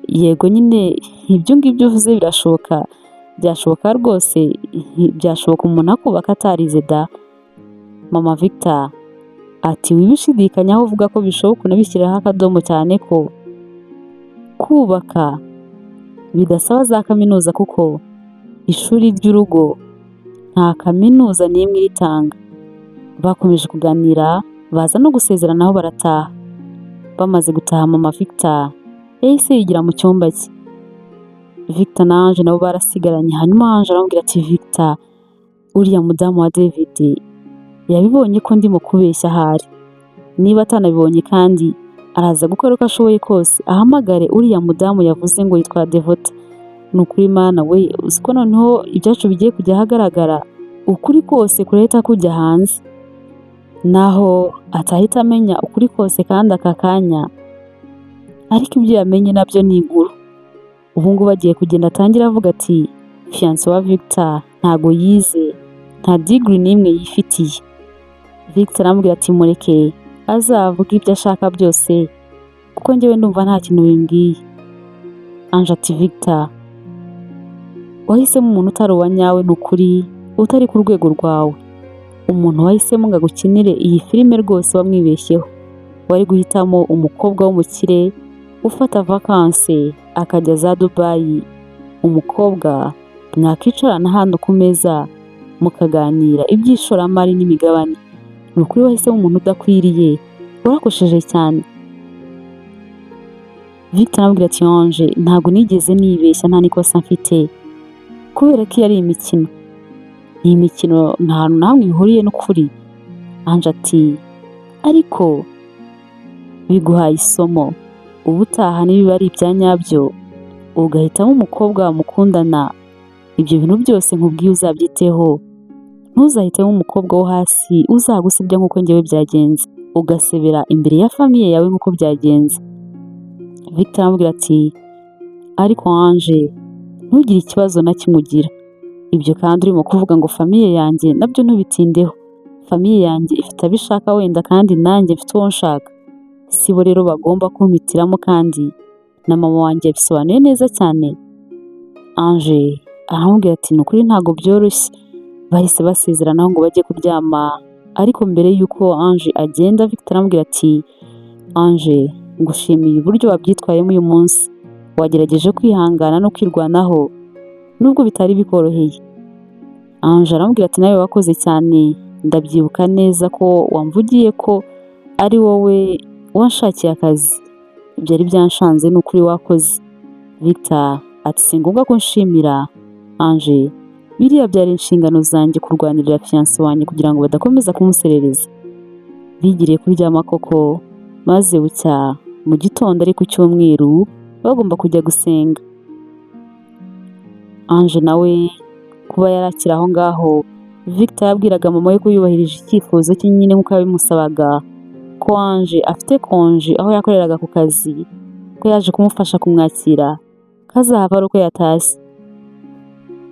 yego nyine ibyo ngibyo uvuze birashoboka, byashoboka rwose, byashoboka umuntu akubaka atarize da. Mama Victor ati wibishidikanyaho uvuga ko bishoboka, unabishyiraho akadomo cyane ko kubaka bidasaba za kaminuza, kuko ishuri ry'urugo nta kaminuza n'imwe iritanga. Bakomeje kuganira baza no gusezeranaho barataha. Bamaze gutaha Mama Victor yahise yigira mu cyumba cye. Victor na Ange nabo barasigaranye, hanyuma Ange aramubwira ati Victor, uriya mudamu wa David yabibonye ko ndimo kubeshya ahari. Niba atanabibonye kandi araza gukora uko ashoboye kose ahamagare uriya mudamu yavuze ngo yitwa Devota. Ni ukuri Mana we, uzi ko noneho ibyacu bigiye kujya ahagaragara, ukuri kose kurahita kujya hanze, naho atahita amenya ukuri kose kandi aka kanya, ariko ibyo yamenye nabyo ni inkuru. Ubu ngubu agiye kugenda atangira avuga ati fiancé wa Victor ntago yize, nta degree n'imwe yifitiye. Victor aramubwira ati mureke azavuga ibyo ashaka byose, kuko njyewe ndumva nta kintu bimbwiye. Ange ati Victor, wahisemo umuntu utari uwa nyawe, ni ukuri utari ku rwego rwawe. Umuntu wahisemo ngo agukinire iyi filime rwose wamwibeshyeho. Wari guhitamo umukobwa w'umukire ufata vakanse akajya za Dubai, umukobwa mwakicarana hano ku meza mukaganira iby'ishoramari n'imigabane. Ni ukuri wahisemo umuntu udakwiriye, warakosheje cyane. Victor aramubwira ati Ange, ntabwo nigeze nibeshya, nta n'ikosa mfite, kubera ko iyo ari imikino. Iyi mikino nta hantu na hamwe ihuriye n'ukuri. Ange ati ariko biguhaye isomo, ubutaha nibiba ari ibya nyabyo ugahitamo umukobwa mukundana, ibyo bintu byose nkubwiye uzabyiteho. Ntuzahitemo umukobwa wo hasi uzagusebya nk'uko njyewe byagenze, ugasebera imbere ya famiye yawe nk'uko byagenze. Victor aramubwira ati ariko Ange, ntugire ikibazo na kimwe ugira. Ibyo kandi urimo kuvuga ngo famiye yanjye nabyo ntubitindeho. Famiye yanjye ifite abo ishaka wenda kandi nanjye mfite uwo nshaka. Sibo rero bagomba kumpitiramo, kandi na mama wanjye yabisobanuye neza cyane. Ange aramubwira ati ni ukuri ntabwo byoroshye. Bahise basezeranaho ngo bajye kuryama, ariko mbere y'uko Ange agenda Victor aramubwira ati Ange, ngushimiye uburyo wabyitwayemo uyu munsi. Wagerageje kwihangana no kwirwanaho nubwo bitari bikoroheye. Ange aramubwira ati nawe wakoze cyane, ndabyibuka neza ko wamvugiye ko ari wowe wanshakiye akazi. Byari byanshanze, ni ukuri wakoze. Victor ati si ngombwa ko nshimira Ange, biriya byari inshingano zanjye kurwanirira fiyanse wanjye kugira ngo badakomeza kumuserereza. Bigiriye kuryama koko, maze bucya mu gitondo ari ku cyumweru bagomba kujya gusenga. Ange nawe kuba yarakiri aho ngaho, Victor yabwiraga mama we ko yubahirije icyifuzo cye nyine nk'uko yabimusabaga, ko Ange afite konje aho yakoreraga ku kazi, ko yaje kumufasha kumwakira, kazahava ari uko yatashye.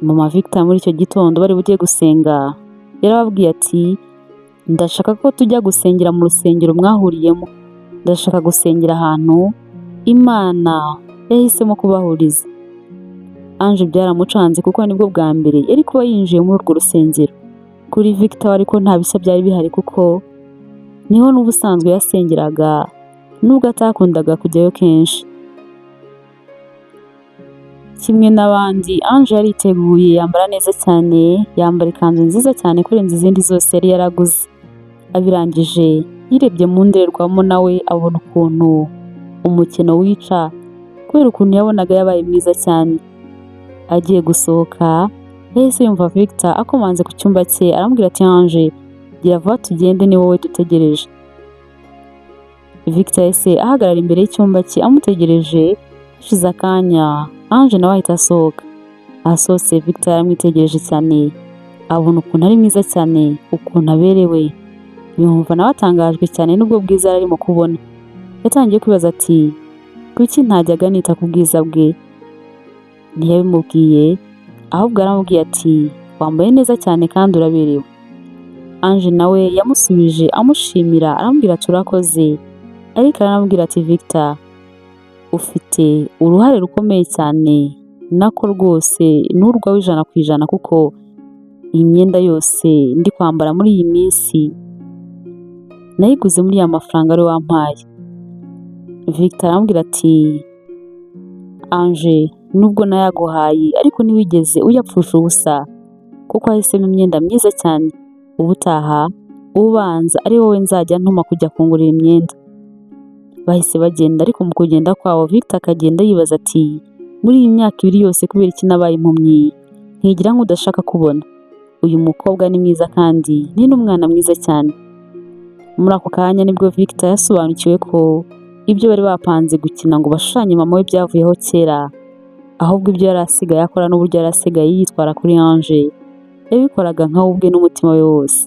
Mama Victor muri icyo gitondo bari bugiye gusenga yarababwiye ati ndashaka ko tujya gusengera mu rusengero mwahuriyemo. Ndashaka gusengera ahantu Imana yahisemo kubahuriza. Ange byaramucanze kuko nibwo bwa mbere yari kuba yinjiye muri urwo rusengero. Kuri Victor ariko nta bishya byari bihari kuko niho n'ubusanzwe yasengeraga nubwo atakundaga kujyayo kenshi. Kimwe n'abandi, Ange yariteguye yambara neza cyane, yambara ikanzu nziza cyane kurenza izindi zose yari yaraguze. Abirangije yirebye mu ndorerwamo nawe abona ukuntu umukino wica, kubera ukuntu yabonaga yabaye mwiza cyane. Agiye gusohoka yahise yumva Victor akomanze ku cyumba cye aramubwira ati Ange, gira vuba tugende, ni wowe dutegereje. Victor yahise ahagarara imbere y'icyumba cye amutegereje. Hashize akanya Ange nawe ahita asohoka. Asohotse Victor yaramwitegereje cyane, abona ukuntu ari mwiza cyane, ukuntu aberewe. Yumva nawe atangajwe cyane n'ubwo bwiza yari arimo kubona. Yatangiye kwibaza ati kuki ntajyaga nita ku bwiza bwe. Ntiyabimubwiye, ahubwo aramubwiye ati wambaye neza cyane kandi uraberewe. Ange nawe yamusubije amushimira aramubwira ati urakoze, ariko aramubwira ati Victor, ufite uruhare rukomeye cyane, nako rwose ni urwawe 100% kuko iyi myenda yose ndi kwambara muri iyi minsi nayiguze muri ya mafaranga ari wampaye. Victor aramubwira ati Ange, nubwo nayaguhaye ariko ntiwigeze uyapfusha ubusa, kuko wahisemo imyenda myiza cyane. Ubutaha ubanza ari wowe nzajya ntuma kujya kungurira imyenda. Bahise bagenda, ariko mu kugenda kwabo Victor akagenda yibaza ati muri iyi myaka 2 yose kubera iki nabaye impumyi, ntigira nk'udashaka kubona. Uyu mukobwa ni mwiza kandi ni n'umwana mwiza cyane. Muri ako kanya nibwo Victor yasobanukiwe ko ibyo bari bapanze gukina ngo bashushanye mama we byavuyeho kera, ahubwo ibyo yari asigaye akora n'uburyo yari asigaye yitwara kuri Ange yabikoraga nkawe ubwe n'umutima we wose.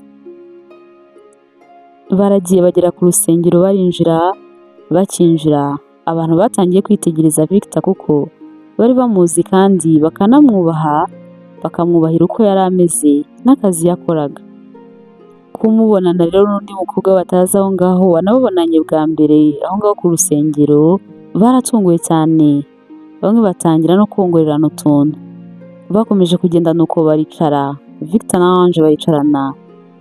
Baragiye bagera ku rusengero, barinjira. Bakinjira abantu batangiye kwitegereza Victor kuko bari bamuzi kandi bakanamwubaha, bakamwubahira uko yari ameze n'akazi yakoraga. Kumubonana rero n'undi mukobwa batazi aho ngaho wanababonanye bwa mbere aho ngaho ku rusengero, baratunguwe cyane. Bamwe batangira no kongorerana utuntu. Bakomeje kugenda nuko baricara Victor na Ange baricarana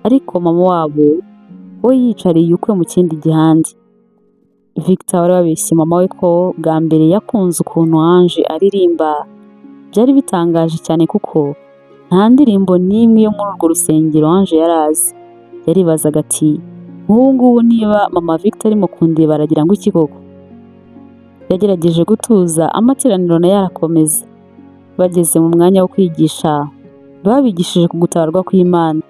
ariko mama wabo we yicariye ukwe mu kindi gihande. Victor wari wabeshye mama we ko bwa mbere yakunze ukuntu Ange aririmba. Byari bitangaje cyane kuko nta ndirimbo n'imwe yo muri urwo rusengero Ange yari azi. Yaribazaga ati nk'ubu ngubu niba mama Victor arimo kundeba aragira ngo iki koko? Yagerageje gutuza amateraniro nayo arakomeza. Bageze mu mwanya wo kwigisha babigishije ku gutabarwa kw'Imana.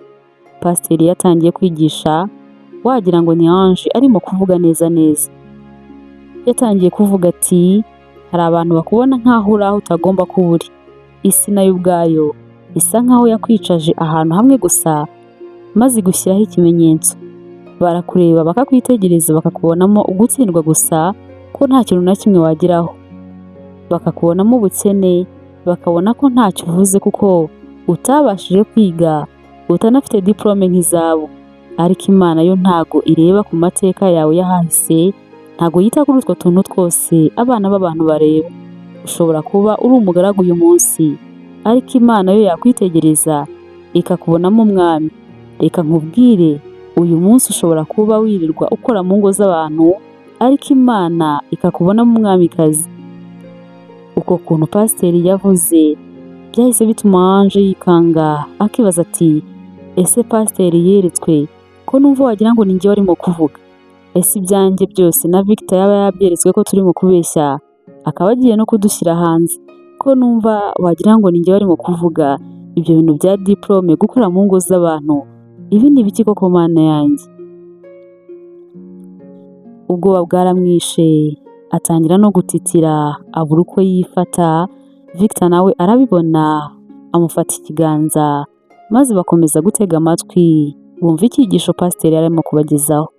Pasiteri yatangiye kwigisha wagira ngo ni Ange arimo kuvuga neza neza. Yatangiye kuvuga ati hari abantu bakubona nk'aho uri aho utagomba kuba uri. Isi nayo ubwayo isa nk'aho yakwicaje ahantu hamwe gusa maze igushyiraho ikimenyetso. Barakureba bakakwitegereza bakakubonamo ugutsindwa gusa ko nta kintu na kimwe wageraho. Bakakubonamo ubukene, bakabona ko ntacyo uvuze kuko utabashije kwiga, utanafite diplome nk'izabo. Ariko Imana yo ntago ireba ku mateka yawe y'ahahise, ntago yita kuri utwo tuntu twose abana b'abantu bareba. Ushobora kuba uri umugaragu uyu munsi, ariko Imana yo yakwitegereza ikakubonamo umwami. Reka nkubwire, uyu munsi ushobora kuba wirirwa ukora mu ngo z'abantu, ariko Imana ikakubonamo umwamikazi. Uko kuntu pasiteri yavuze byahise bituma Ange yikanga akibaza ati ese pasiteri yeretswe ko numva wagira ngo ni njye warimo kuvuga? Ese ibyanjye byose na Victor yaba yabyeretswe ko turimo kubeshya akaba agiye no kudushyira hanze? Ko numva wagira ngo ni njye warimo kuvuga ibyo bintu bya diplome, gukora mu ngo z'abantu, ibi ni ibiki koko Mana yanjye? Ubwoba bwaramwishe atangira no gutitira abura uko yifata. Victor nawe arabibona amufata ikiganza maze bakomeza gutega amatwi bumva icyigisho pasiteri arimo kubagezaho.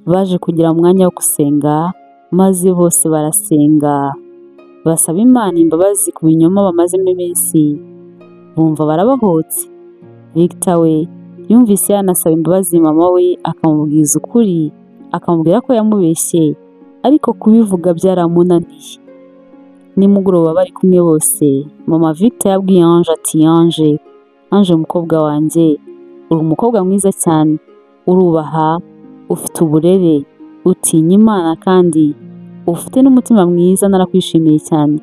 Baje kugira umwanya wo gusenga maze bose barasenga basaba Imana imbabazi ku binyoma bamazemo iminsi. Bumva barabahotse. Victor we yumvise yanasaba imbabazi mama we akamubwiza ukuri, akamubwira ko yamubeshye, ariko kubivuga byaramunaniye. Nimugoroba bari kumwe bose, mama Victor yabwiye Ange ati Ange umukobwa wanjye, uri umukobwa mwiza cyane, urubaha, ufite uburere, utinya Imana kandi ufite n'umutima mwiza, narakwishimiye cyane.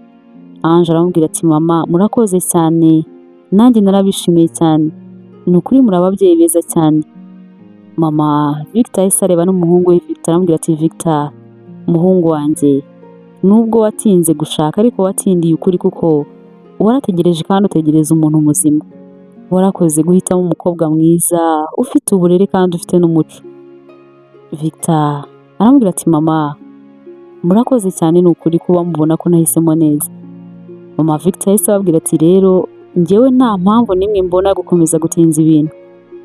Ange aramubwira ati mama murakoze cyane, nanjye narabishimiye cyane, ni ukuri muri ababyeyi beza cyane. Mama Victor yahise areba n'umuhungu we Victor aramubwira ati Victor umuhungu wanjye, nubwo watinze gushaka ariko watindiye ukuri kuko warategereje kandi utegereza umuntu muzima. Warakoze guhitamo umukobwa mwiza ufite uburere kandi ufite n'umuco. Victor aramubwira ati mama murakoze cyane, ni ukuri kuba mubona ko nahisemo neza. Mama Victor yahise ababwira ati rero njyewe nta mpamvu n'imwe mbona gukomeza gutinza ibintu.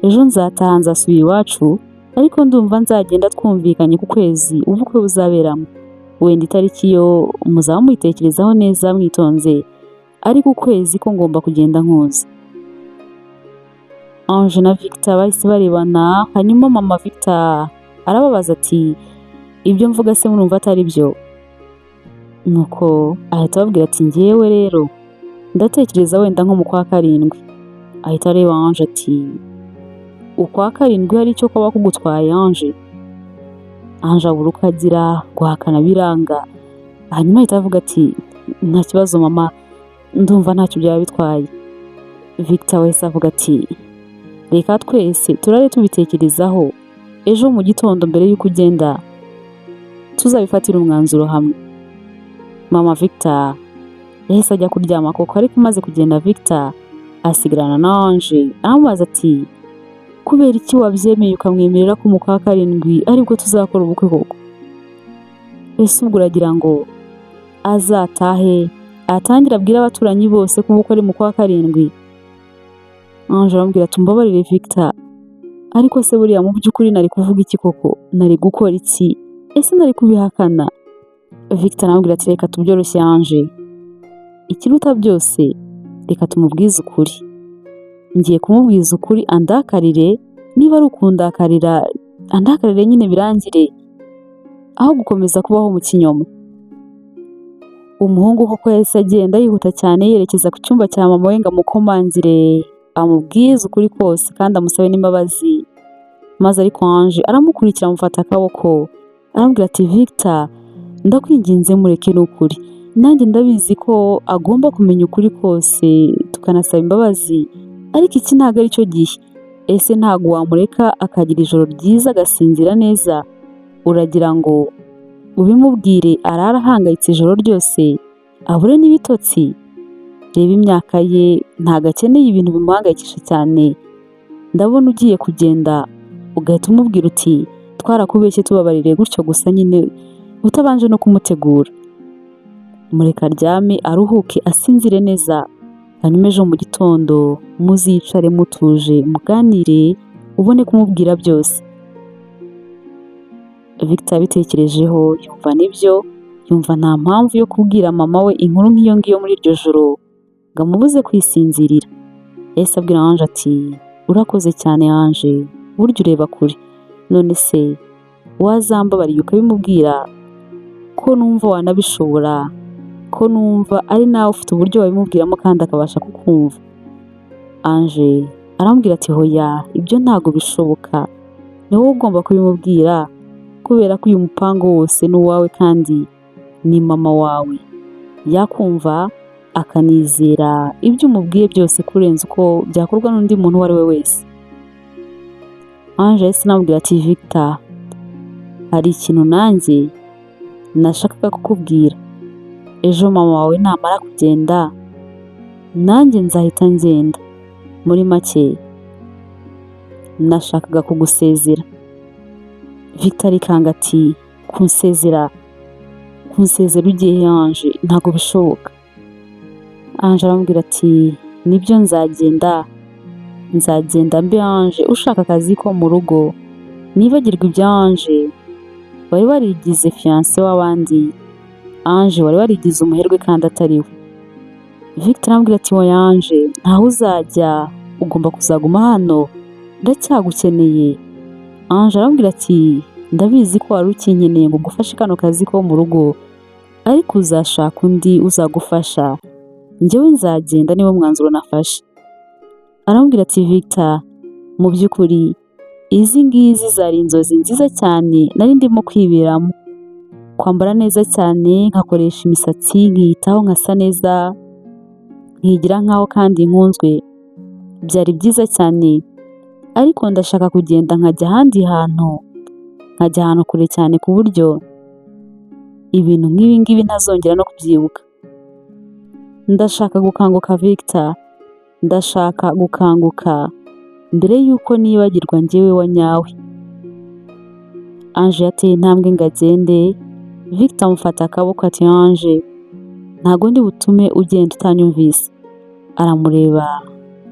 Ejo nzataha nzasubira iwacu, ariko ndumva nzagenda twumvikanye ku kwezi ubukwe buzaberamo. Wenda itariki yo muzaba muyitekerezaho neza mwitonze, ariko ukwezi ko ngomba kugenda nkuzi. Ange na Victor bahise barebana, hanyuma mama Victor arababaza ati ibyo mvuga se murumva atari byo? Nuko ahita ababwira ati njyewe rero ndatekereza wenda nko mu kwa karindwi. Ahita areba Ange ati ukwa karindwi hari icyo kwaba kugutwaye Ange? Ange abura uko agira, guhakana biranga. Hanyuma ahita avuga ati nta kibazo mama, ndumva ntacyo byaba bitwaye. Victor wese avuga ati reka twese turare tubitekerezaho, ejo mu gitondo mbere y'uko ugenda tuzabifatira umwanzuro hamwe. Mama Victor yahise ajya kuryama koko, ariko amaze kugenda Victor asigarana na Ange aramubaza ati kubera iki wabyemeye ukamwemerera ko mu kwa karindwi aribwo tuzakora ubukwe koko? Ese ubwo uragira ngo azatahe atangire abwira abaturanyi bose ko ubukwe ari mu kwa karindwi? Ange aramubwira ati mbabarire Victor, ariko se buriya mu by'ukuri nari kuvuga iki koko? Nari gukora iki? Ese nari kubihakana? Victor aramubwira ati reka tubyoroshye Ange, ikiruta byose reka tumubwize ukuri. Ngiye kumubwiza ukuri andakarire, niba ari ukundakarira andakarire nyine birangire, aho gukomeza kubaho mu kinyoma. Umuhungu koko yahise agenda yihuta cyane yerekeza ku cyumba cya mama we ngo amukomangire amubwize ukuri kose kandi amusabe n'imbabazi. Maze ariko Ange aramukurikira amufata akaboko aramubwira ati Victor, ndakwinginze mureke n'ukuri, nanjye ndabizi ko agomba kumenya ukuri kose tukanasaba imbabazi, ariko iki ntabwo ari cyo gihe. Ese ntabwo wamureka akagira ijoro ryiza agasinzira neza? Uragira ngo ubimubwire arara ahangayitse ijoro ryose abure n'ibitotsi? Reba imyaka ye, ntabwo akeneye ibintu bimuhangayikisha cyane. Ndabona ugiye kugenda ugahita umubwira uti twarakubeshye tubabarire gutyo gusa nyine utabanje no kumutegura. Mureka aryame aruhuke asinzire neza, hanyuma ejo mu gitondo muzicare mutuje muganire ubone kumubwira byose. Victor yabitekerejeho yumva nibyo, yumva nta mpamvu yo kubwira mama we inkuru nk'iyo ngiyo muri iryo joro ngo amubuze kwisinzirira. Yahise abwira Ange ati urakoze cyane Ange, burya ureba kure. None se wazambabariye ukabimubwira ko numva wanabishobora, ko numva ari nawe ufite uburyo wabimubwiramo kandi akabasha kukumva. Ange aramubwira ati hoya, ibyo ntabwo bishoboka, ni wowe ugomba kubimubwira kubera ko uyu mupango wose ni uwawe kandi ni mama wawe, yakumva akanizera ibyo umubwiye byose kurenza uko byakorwa n'undi muntu uwo ari we wese. Ange yahise anamubwira ati Victor, hari ikintu nanjye nashakaga kukubwira. Ejo mama wawe namara kugenda nanjye nzahita ngenda. Muri make nashakaga kugusezera. Victor arikanga ati kunsezera ugiye Ange? Ntabwo bishoboka. Ange aramubwira ati nibyo nzagenda mbe Ange ushaka akazi ko mu rugo, nibagirwa ibya Ange wari warigize fiancé w'abandi. Ange wari warigize umuherwe kandi atari we. Victor aramubwira ati oya Ange, ntaho uzajya, ugomba kuzaguma hano, ndacyagukeneye. Ange aramubwira ati ndabizi ko wari ukinkeneye ngo gufashe kano kazi ko mu rugo, ariko uzashaka undi uzagufasha, njyewe nzagenda niwo mwanzuro nafashe. Aramubwira ati Victor, mu by'ukuri izi ngizi zari inzozi nziza cyane nari ndimo kwiberamo, kwambara neza cyane, nkakoresha imisatsi, nkiyitaho, nkasa neza, nkigira nkaho kandi nkunzwe, byari byiza cyane. Ariko ndashaka kugenda nkajya ahandi hantu, nkajya ahantu kure cyane ku buryo ibintu nk'ibi ngibi ntazongera no kubyibuka. Ndashaka gukanguka Victor, ndashaka gukanguka mbere y'uko nibagirwa njyewe wa nyawe. Ange yateye intambwe ngo agende. Victor amufata akaboko ati Ange, ntago ndi butume ugenda utanyumvise. Aramureba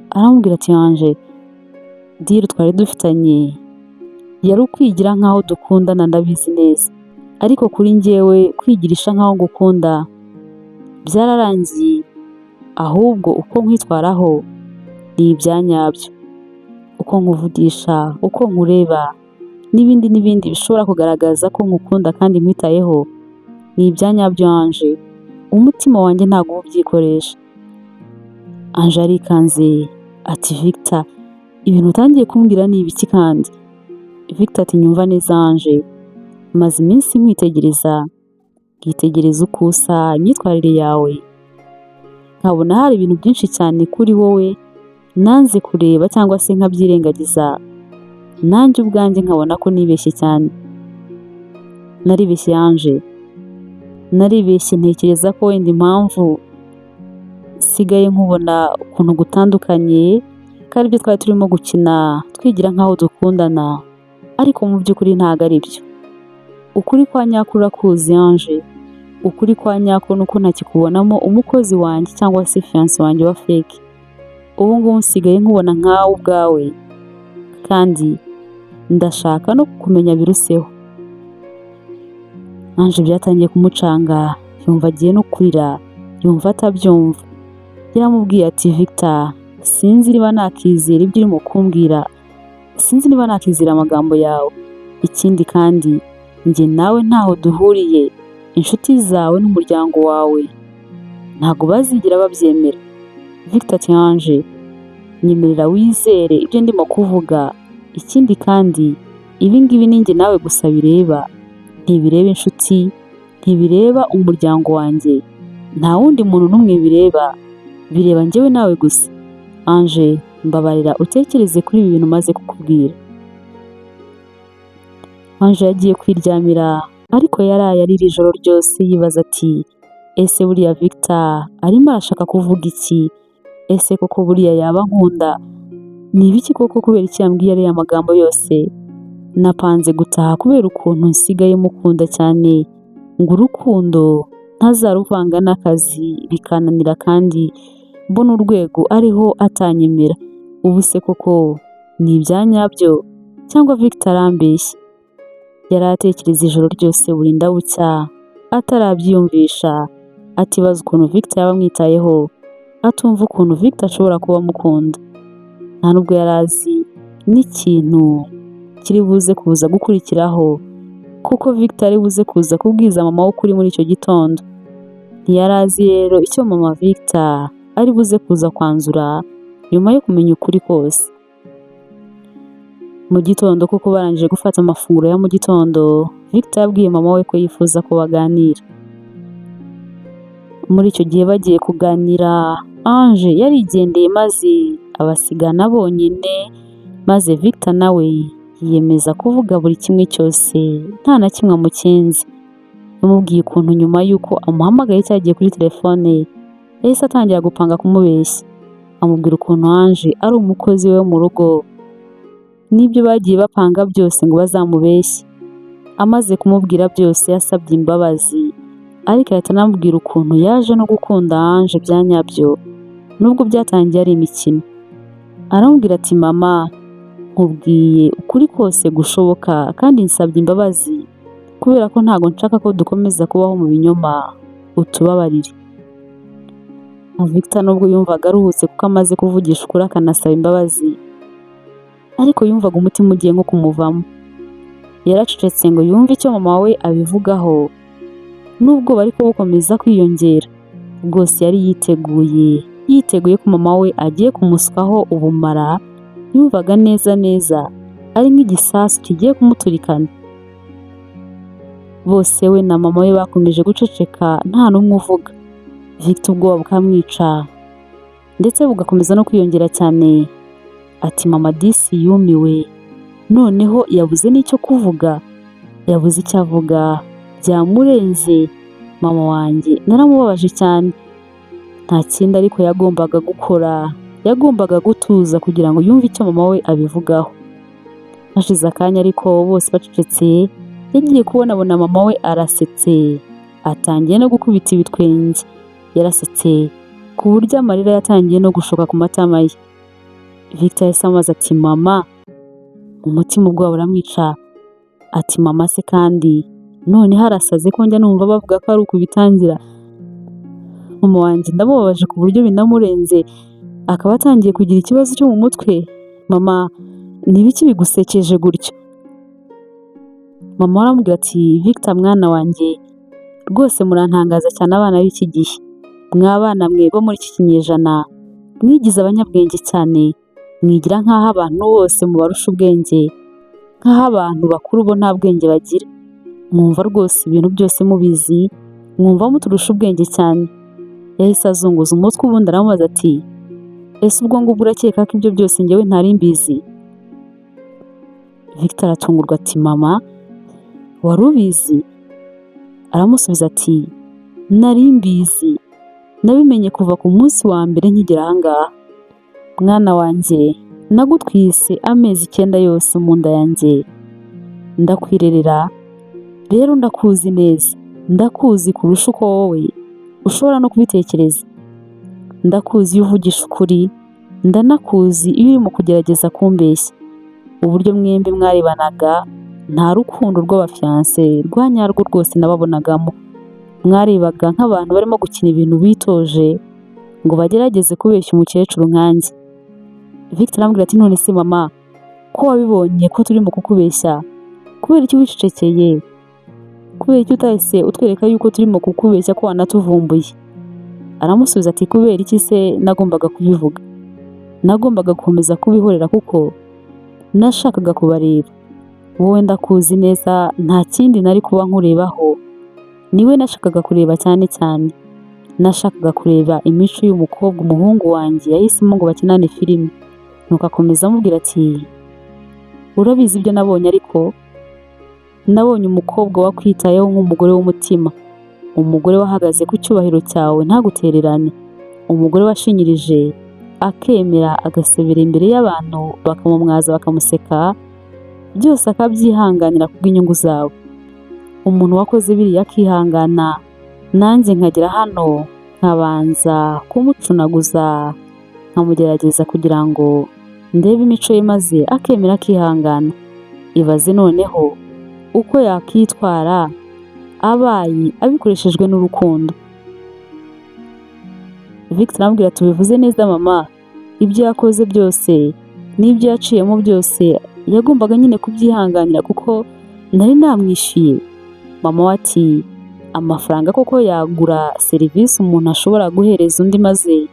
aramubwira ati Ange, deal twari dufitanye yari ukwigira nkaho dukundana, ndabizi neza, ariko kuri njyewe kwigirisha nkaho ngukunda byararangiye, ahubwo uko nkwitwaraho ni ibyanyabyo, uko nkuvugisha, uko nkureba n'ibindi bishobora kugaragaza ko nkukunda kandi nkwitayeho ni ibyanyabyo Ange, umutima wanjye ntabwo ubyikoresha. Ange arikanze ati Victor, ibintu utangiye kumbwira ni ibiki kandi? Victor ati nyumva neza Ange, maze iminsi nkwitegereza, nkitegereza uko usa, imyitwarire yawe, nkabona hari ibintu byinshi cyane kuri wowe nanze kureba cyangwa se nkabyirengagiza, nanjye ubwanjye nkabona ko nibeshye cyane. Naribeshye Ange, naribeshye ntekereza ko wenda impamvu sigaye nkubona ukuntu gutandukanye kandi ibyo twari turimo gukina twigira nkaho dukundana, ariko mu by'ukuri ntabwo ari byo. Ukuri kwa nyako urakuzi Ange, ukuri kwa nyako nuko ntakikubonamo umukozi wanjye cyangwa se fiancé wanjye wa fake. Ubu ngubu nsigaye nkubona nkawe ubwawe kandi ndashaka no kukumenya biruseho. Ange byatangiye kumucanga, yumva agiye no kurira, yumva atabyumva. Yaramubwiye ati Victor, sinzi niba nakizera ibyo urimo kumbwira, sinzi niba nakizera amagambo yawe. Ikindi kandi njye nawe ntaho duhuriye, inshuti zawe n'umuryango wawe ntabwo bazigira babyemera. Victor ati Ange, nyemerera wizere ibyo ndimo kuvuga, ikindi kandi ibi ngibi ni njye nawe gusa bireba, ntibireba inshuti, ntibireba umuryango wanjye, nta wundi muntu n'umwe bireba, bireba njyewe nawe gusa. Ange, mbabarira utekereze kuri ibi bintu maze kukubwira. Ange yagiye kwiryamira ariko yaraye arira ijoro ryose yibaza ati ese buriya Victor arimo arashaka kuvuga iki? Ese koko buriya yaba nkunda? Ni ibiki koko kubera iki yambwiye ariya magambo yose? Napanze gutaha kubera ukuntu nsigaye mukunda cyane, ngo urukundo ntazaruvanga n'akazi bikananira kandi mbona urwego ariho atanyemera. Ubu se koko ni ibya nyabyo cyangwa Victor arambeshya? Yari atekereza ijoro ryose burinda bucya atarabyiyumvisha, atibaza ukuntu Victor yaba amwitayeho, atumva ukuntu Victor ashobora kuba amukunda. Nta nubwo yari azi n'ikintu kiri buze kuza gukurikiraho, kuko Victor ari buze kuza kubwiza mama we kuri muri icyo gitondo. Ntiyari azi rero icyo mama Victor ari buze kuza kwanzura nyuma yo kumenya ukuri kose. Mu gitondo kuko barangije gufata amafunguro ya mu gitondo, Victor yabwiye mama we ko yifuza ko baganira. Muri icyo gihe bagiye kuganira, Ange yarigendeye maze abasigana bonyine, maze Victor nawe yiyemeza kuvuga buri kimwe cyose nta na kimwe amukenze. Yamubwiye ukuntu nyuma y'uko amuhamagaye cyagiye kuri telefone yahise atangira gupanga kumubeshya, amubwira ukuntu Ange ari umukozi we mu rugo n'ibyo bagiye bapanga byose ngo bazamubeshye. Amaze kumubwira byose yasabye imbabazi, ariko ahita anamubwira ukuntu yaje no gukunda Ange bya nyabyo nubwo byatangiye ari imikino. Aramubwira ati mama, nkubwiye ukuri kose gushoboka kandi nsabye imbabazi kubera ko ntago nshaka ko dukomeza kubaho mu binyoma, utubabarire. Victor nubwo yumvaga aruhutse kuko amaze kuvugisha ukuri akanasaba imbabazi, ariko yumvaga umutima ugiye nko kumuvamo. Yaracecetse ngo yumve icyo mama we abivugaho, nubwo bari bukomeza kwiyongera. Rwose yari yiteguye ko mama we agiye kumusukaho ubumara, yumvaga neza ari nk'igisasu kigiye kumuturikana. Bose we na mama we bakomeje guceceka nta n'umwe uvuga. Victor ubwoba bukamwica ndetse bugakomeza no kwiyongera cyane. Ati mama disi yumiwe, noneho yabuze n'icyo kuvuga, yabuze icyo avuga, byamurenze. Mama wanjye naramubabaje cyane, nta kindi ariko yagombaga gukora, yagombaga gutuza kugira ngo yumve icyo mama we abivugaho. Hashize akanya ariko bose bacecetse, yagiye kubona mama we arasetse, atangiye no gukubita ibitwenge. Yarasetse ku buryo amarira yatangiye no gushoka ku matama ye. Victor yahise amubaza ati mama, umutima ubwoba buramwica. Ati mama se kandi none harasaze ko njya numva bavuga ko ari uku bitangira? Mama wanjye ndamubabaje ku buryo binamurenze, akaba atangiye kugira ikibazo cyo mu mutwe. Mama, ni ibiki bigusekeje gutyo? Mama aramubwira ati Victor mwana wanjye, rwose murantangaza cyane abana b'iki gihe. Mwabana mwe bo muri iki kinyejana mwigize abanyabwenge cyane, mwigira nk'aho abantu bose mubarusha ubwenge, nk'aho abantu bakuru bo nta bwenge bagira. Mwumva rwose ibintu byose mubizi, mwumva muturusha ubwenge cyane. Yahise azunguza umutwe ubundi aramubaza ati ese ubwo ngubwo urakeka ko ibyo byose njyewe ntari mbizi? Victor aratungurwa ati mama, wari ubizi? Aramusubiza ati nari mbizi, nabimenye kuva ku munsi wa mbere nkigera ahangaha. Mwana wanjye, nagutwise amezi 9 yose mu nda yanjye, ndakwirerera, rero ndakuzi neza, ndakuzi kurusha uko wowe ushobora no kubitekereza. Ndakuzi iyo uvugisha ukuri, ndanakuzi iyo urimo kugerageza kumbeshya. Uburyo mwembi mwarebanaga nta rukundo rw'abafiance rwanyarwo rwose nababonagamo. Mwarebaga nk'abantu barimo gukina ibintu bitoje ngo bagerageze kubeshya umukecuru nkanjye. Victor aramubwira ati none se mama, ko wabibonye ko turimo kukubeshya, kubera iki wicecekeye? Kubera iki utahise utwereka yuko turimo kukubeshya ko wanatuvumbuye? Aramusubiza ati kubera iki se nagombaga kubivuga? nagombaga gukomeza kubihorera kuko nashakaga kubareba. Wowe ndakuzi neza nta kindi nari kuba nkurebaho, niwe nashakaga kureba cyane cyane. Nashakaga kureba imico y'umukobwa umuhungu wanjye yahisemo ngo bakinane filime. Nuko akomeza amubwira ati urabizi ibyo nabonye, ariko nabonye umukobwa wakwitayeho nk'umugore w'umutima, umugore wahagaze ku cyubahiro cyawe ntagutererane, umugore washinyirije akemera agasebera imbere y'abantu bakamumwaza bakamuseka, byose akabyihanganira kubw'inyungu zawe. Umuntu wakoze biriya akihangana, nanjye nkagera hano nkabanza kumucunaguza nkamugerageza kugira ngo ndebe imico ye maze akemera akihangana. Ibaze noneho uko yakitwara abaye abikoreshejwe n'urukundo. Victor aramubwira ati bivuze neza mama, ibyo yakoze byose n'ibyo yaciyemo byose yagombaga nyine kubyihanganira kuko nari namwishyuye. Mama we ati amafaranga koko yagura serivisi umuntu ashobora guhereza undi maze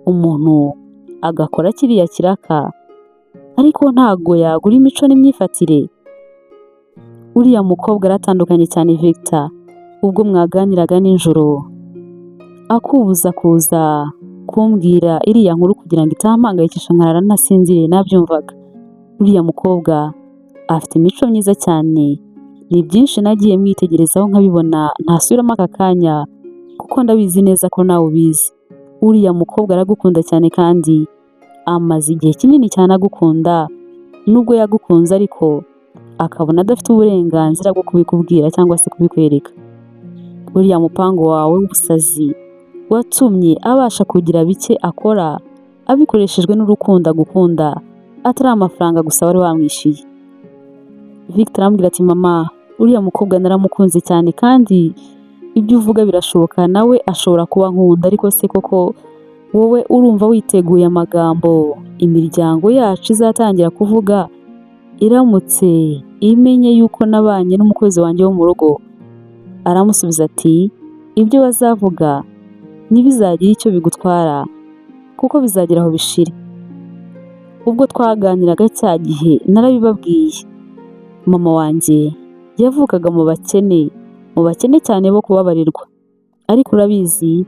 umuntu agakora kiriya kiraka, ariko ntago yagura imico n'imyifatire. Uriya mukobwa aratandukanye cyane Victor. Ubwo mwaganiraga nijoro akubuza kuza kumbwira iriya nkuru kugira ngo itampangayikisha nkarara ntasinziriye nabyumvaga. Uriya mukobwa afite imico myiza cyane, ni byinshi nagiye mwitegerezaho nkabibona ntasubiramo aka kanya kuko ndabizi neza ko nawe ubizi. Uriya mukobwa aragukunda cyane kandi amaze igihe kinini cyane agukunda, nubwo yagukunze ariko akabona adafite uburenganzira bwo kubikubwira cyangwa se kubikwereka. Uriya mupango wawe w'ubusazi watumye abasha kugira bike akora abikoreshejwe n'urukundo agukunda, atari amafaranga gusa wari wamwishyuye. Victor aramubwira ati mama, uriya mukobwa naramukunze cyane kandi ibyo uvuga birashoboka, nawe ashobora kuba nkunda, ariko se koko wowe urumva witeguye amagambo imiryango yacu izatangira kuvuga iramutse imenye yuko nabanye n'umukozi wanjye wo mu rugo? Aramusubiza ati ibyo bazavuga ntibizagire icyo bigutwara kuko bizagera aho bishire. Ubwo twaganiraga cya gihe narabibabwiye, mama wanjye yavukaga mu bakene cyane bo kubabarirwa, ariko urabizi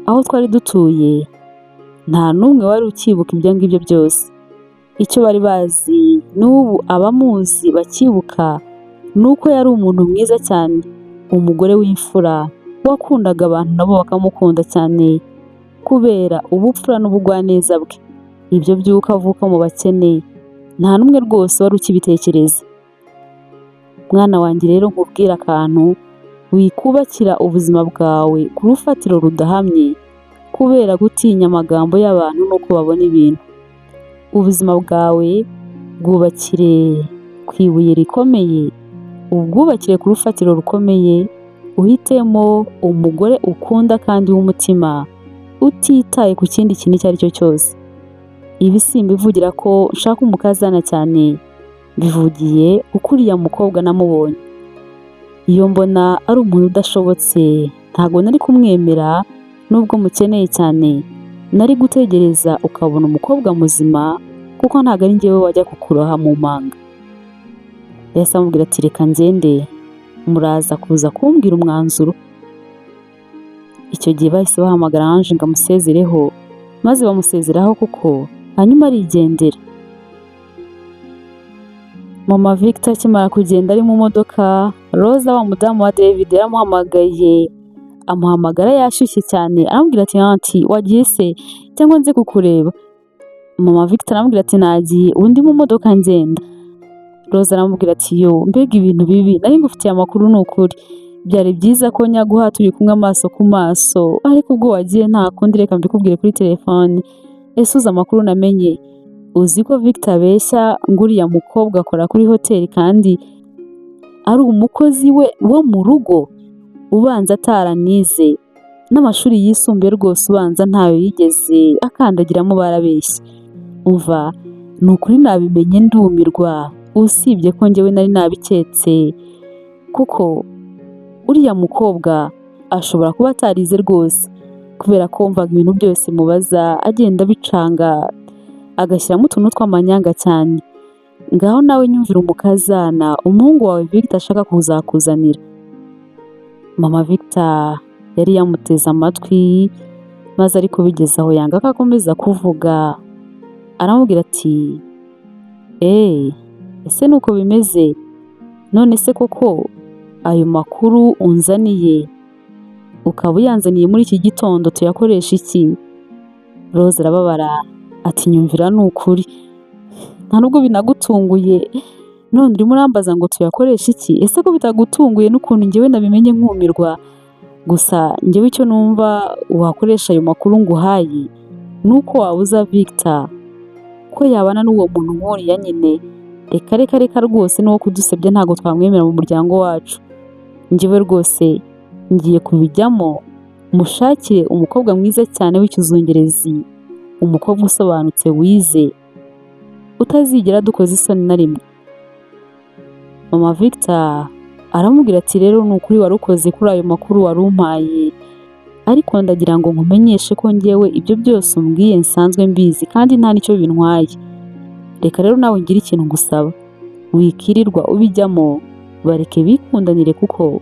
aho twari dutuye nta n'umwe wari ukibuka ibyo ngibyo byose. Icyo bari bazi n'ubu abamuzi bakibuka ni uko yari umuntu mwiza cyane, umugore w'imfura wakundaga abantu nabo bakamukunda cyane kubera ubupfura n'ubugwaneza bwe. Ibyo by'uko avuka mu bakene nta n'umwe rwose wari ukibitekereza. Mwana wanjye rero nkubwira akantu, wikubakira ubuzima bwawe ku rufatiro rudahamye kubera gutinya amagambo y'abantu n'uko babona ibintu. Ubuzima bwawe bwubakire ku ibuye rikomeye, ubwubakire ku rufatiro rukomeye, uhitemo umugore ukunda kandi w'umutima, utitaye ku kindi kintu icyo ari cyo cyose. Ibi simbivugira ko nshaka umukazana cyane, bivugiye kuko uriya mukobwa namubonye. Iyo mbona ari umuntu udashobotse ntabwo nari kumwemera, nubwo mukeneye cyane nari gutegereza ukabona umukobwa muzima kuko ntabwo ari njyewe wajya kukuroha mu manga. Yahise amubwira ati reka ngende, muraza kuza kumbwira umwanzuro. Icyo gihe bahise bahamagara Ange ngo amusezereho, maze bamusezeraho kuko hanyuma arigendera. Mama Victor akimara kugenda ari mu modoka, Roza wa mudamu wa David yaramuhamagaye, amuhamagara yashyushye cyane, aramubwira ati anti wagiye se cyangwa nze kukureba? Mama Victor aramubwira ati nagiye, undi mu modoka ngenda. Roza aramubwira ati yo mbega ibintu bibi, nari ngufitiye amakuru ni ukuri, byari byiza ko nyaguha turi kumwe amaso ku maso, ariko ubwo wagiye nta kundi reka mbikubwire kuri telefone. Ese uzi amakuru namenye? Uzi ko Victor abeshya ngo uriya mukobwa akora kuri hoteli kandi ari umukozi we wo mu rugo, ubanza ataranize n'amashuri yisumbuye rwose, ubanza ntayo yigeze akandagiramo, barabeshye. Umva ni ukuri nabimenye ndumirwa, usibye ko njyewe nari nabiketse, kuko uriya mukobwa ashobora kuba atarize rwose, kubera ko mvaga ibintu byose mubaza agenda bicanga agashyiramo utuntu tw'amanyanga cyane. Ngaho nawe nyumvira umukazana umuhungu wawe Victor ashaka kuzakuzanira. Mama Victor yari yamuteze amatwi maze ariko bigeze aho yanga ko akomeza kuvuga. Aramubwira ati ese nuko bimeze? None se koko ayo makuru unzaniye ukaba uyanzaniye muri iki gitondo tuyakoresha iki? Rose arababara ati nyumvira ni ukuri, nta nubwo binagutunguye, none urimo urambaza ngo tuyakoreshe iki? Ese ko bitagutunguye n'ukuntu njyewe nabimenye nkumirwa? Gusa njyewe icyo numva wakoresha ayo makuru nguhaye nuko wabuza Victor ko yabana n'uwo muntu nk'uriya nyine. Reka rwose n'uwo kudusebya ntabwo twamwemera mu muryango wacu. Njyewe rwose ngiye kubijyamo mushakire umukobwa mwiza cyane w'ikizungerezi, umukobwa usobanutse wize, utazigera dukoza isoni na rimwe. Mama Victor aramubwira ati rero ni ukuri wari ukoze kuri ayo makuru wari umpaye, ariko ndagira ngo nkumenyeshe ko njyewe ibyo byose umbwiye nsanzwe mbizi kandi nta n'icyo bintwaye. Reka rero nawe ngira ikintu ngusaba, wikirirwa ubijyamo, bareke bikundanire kuko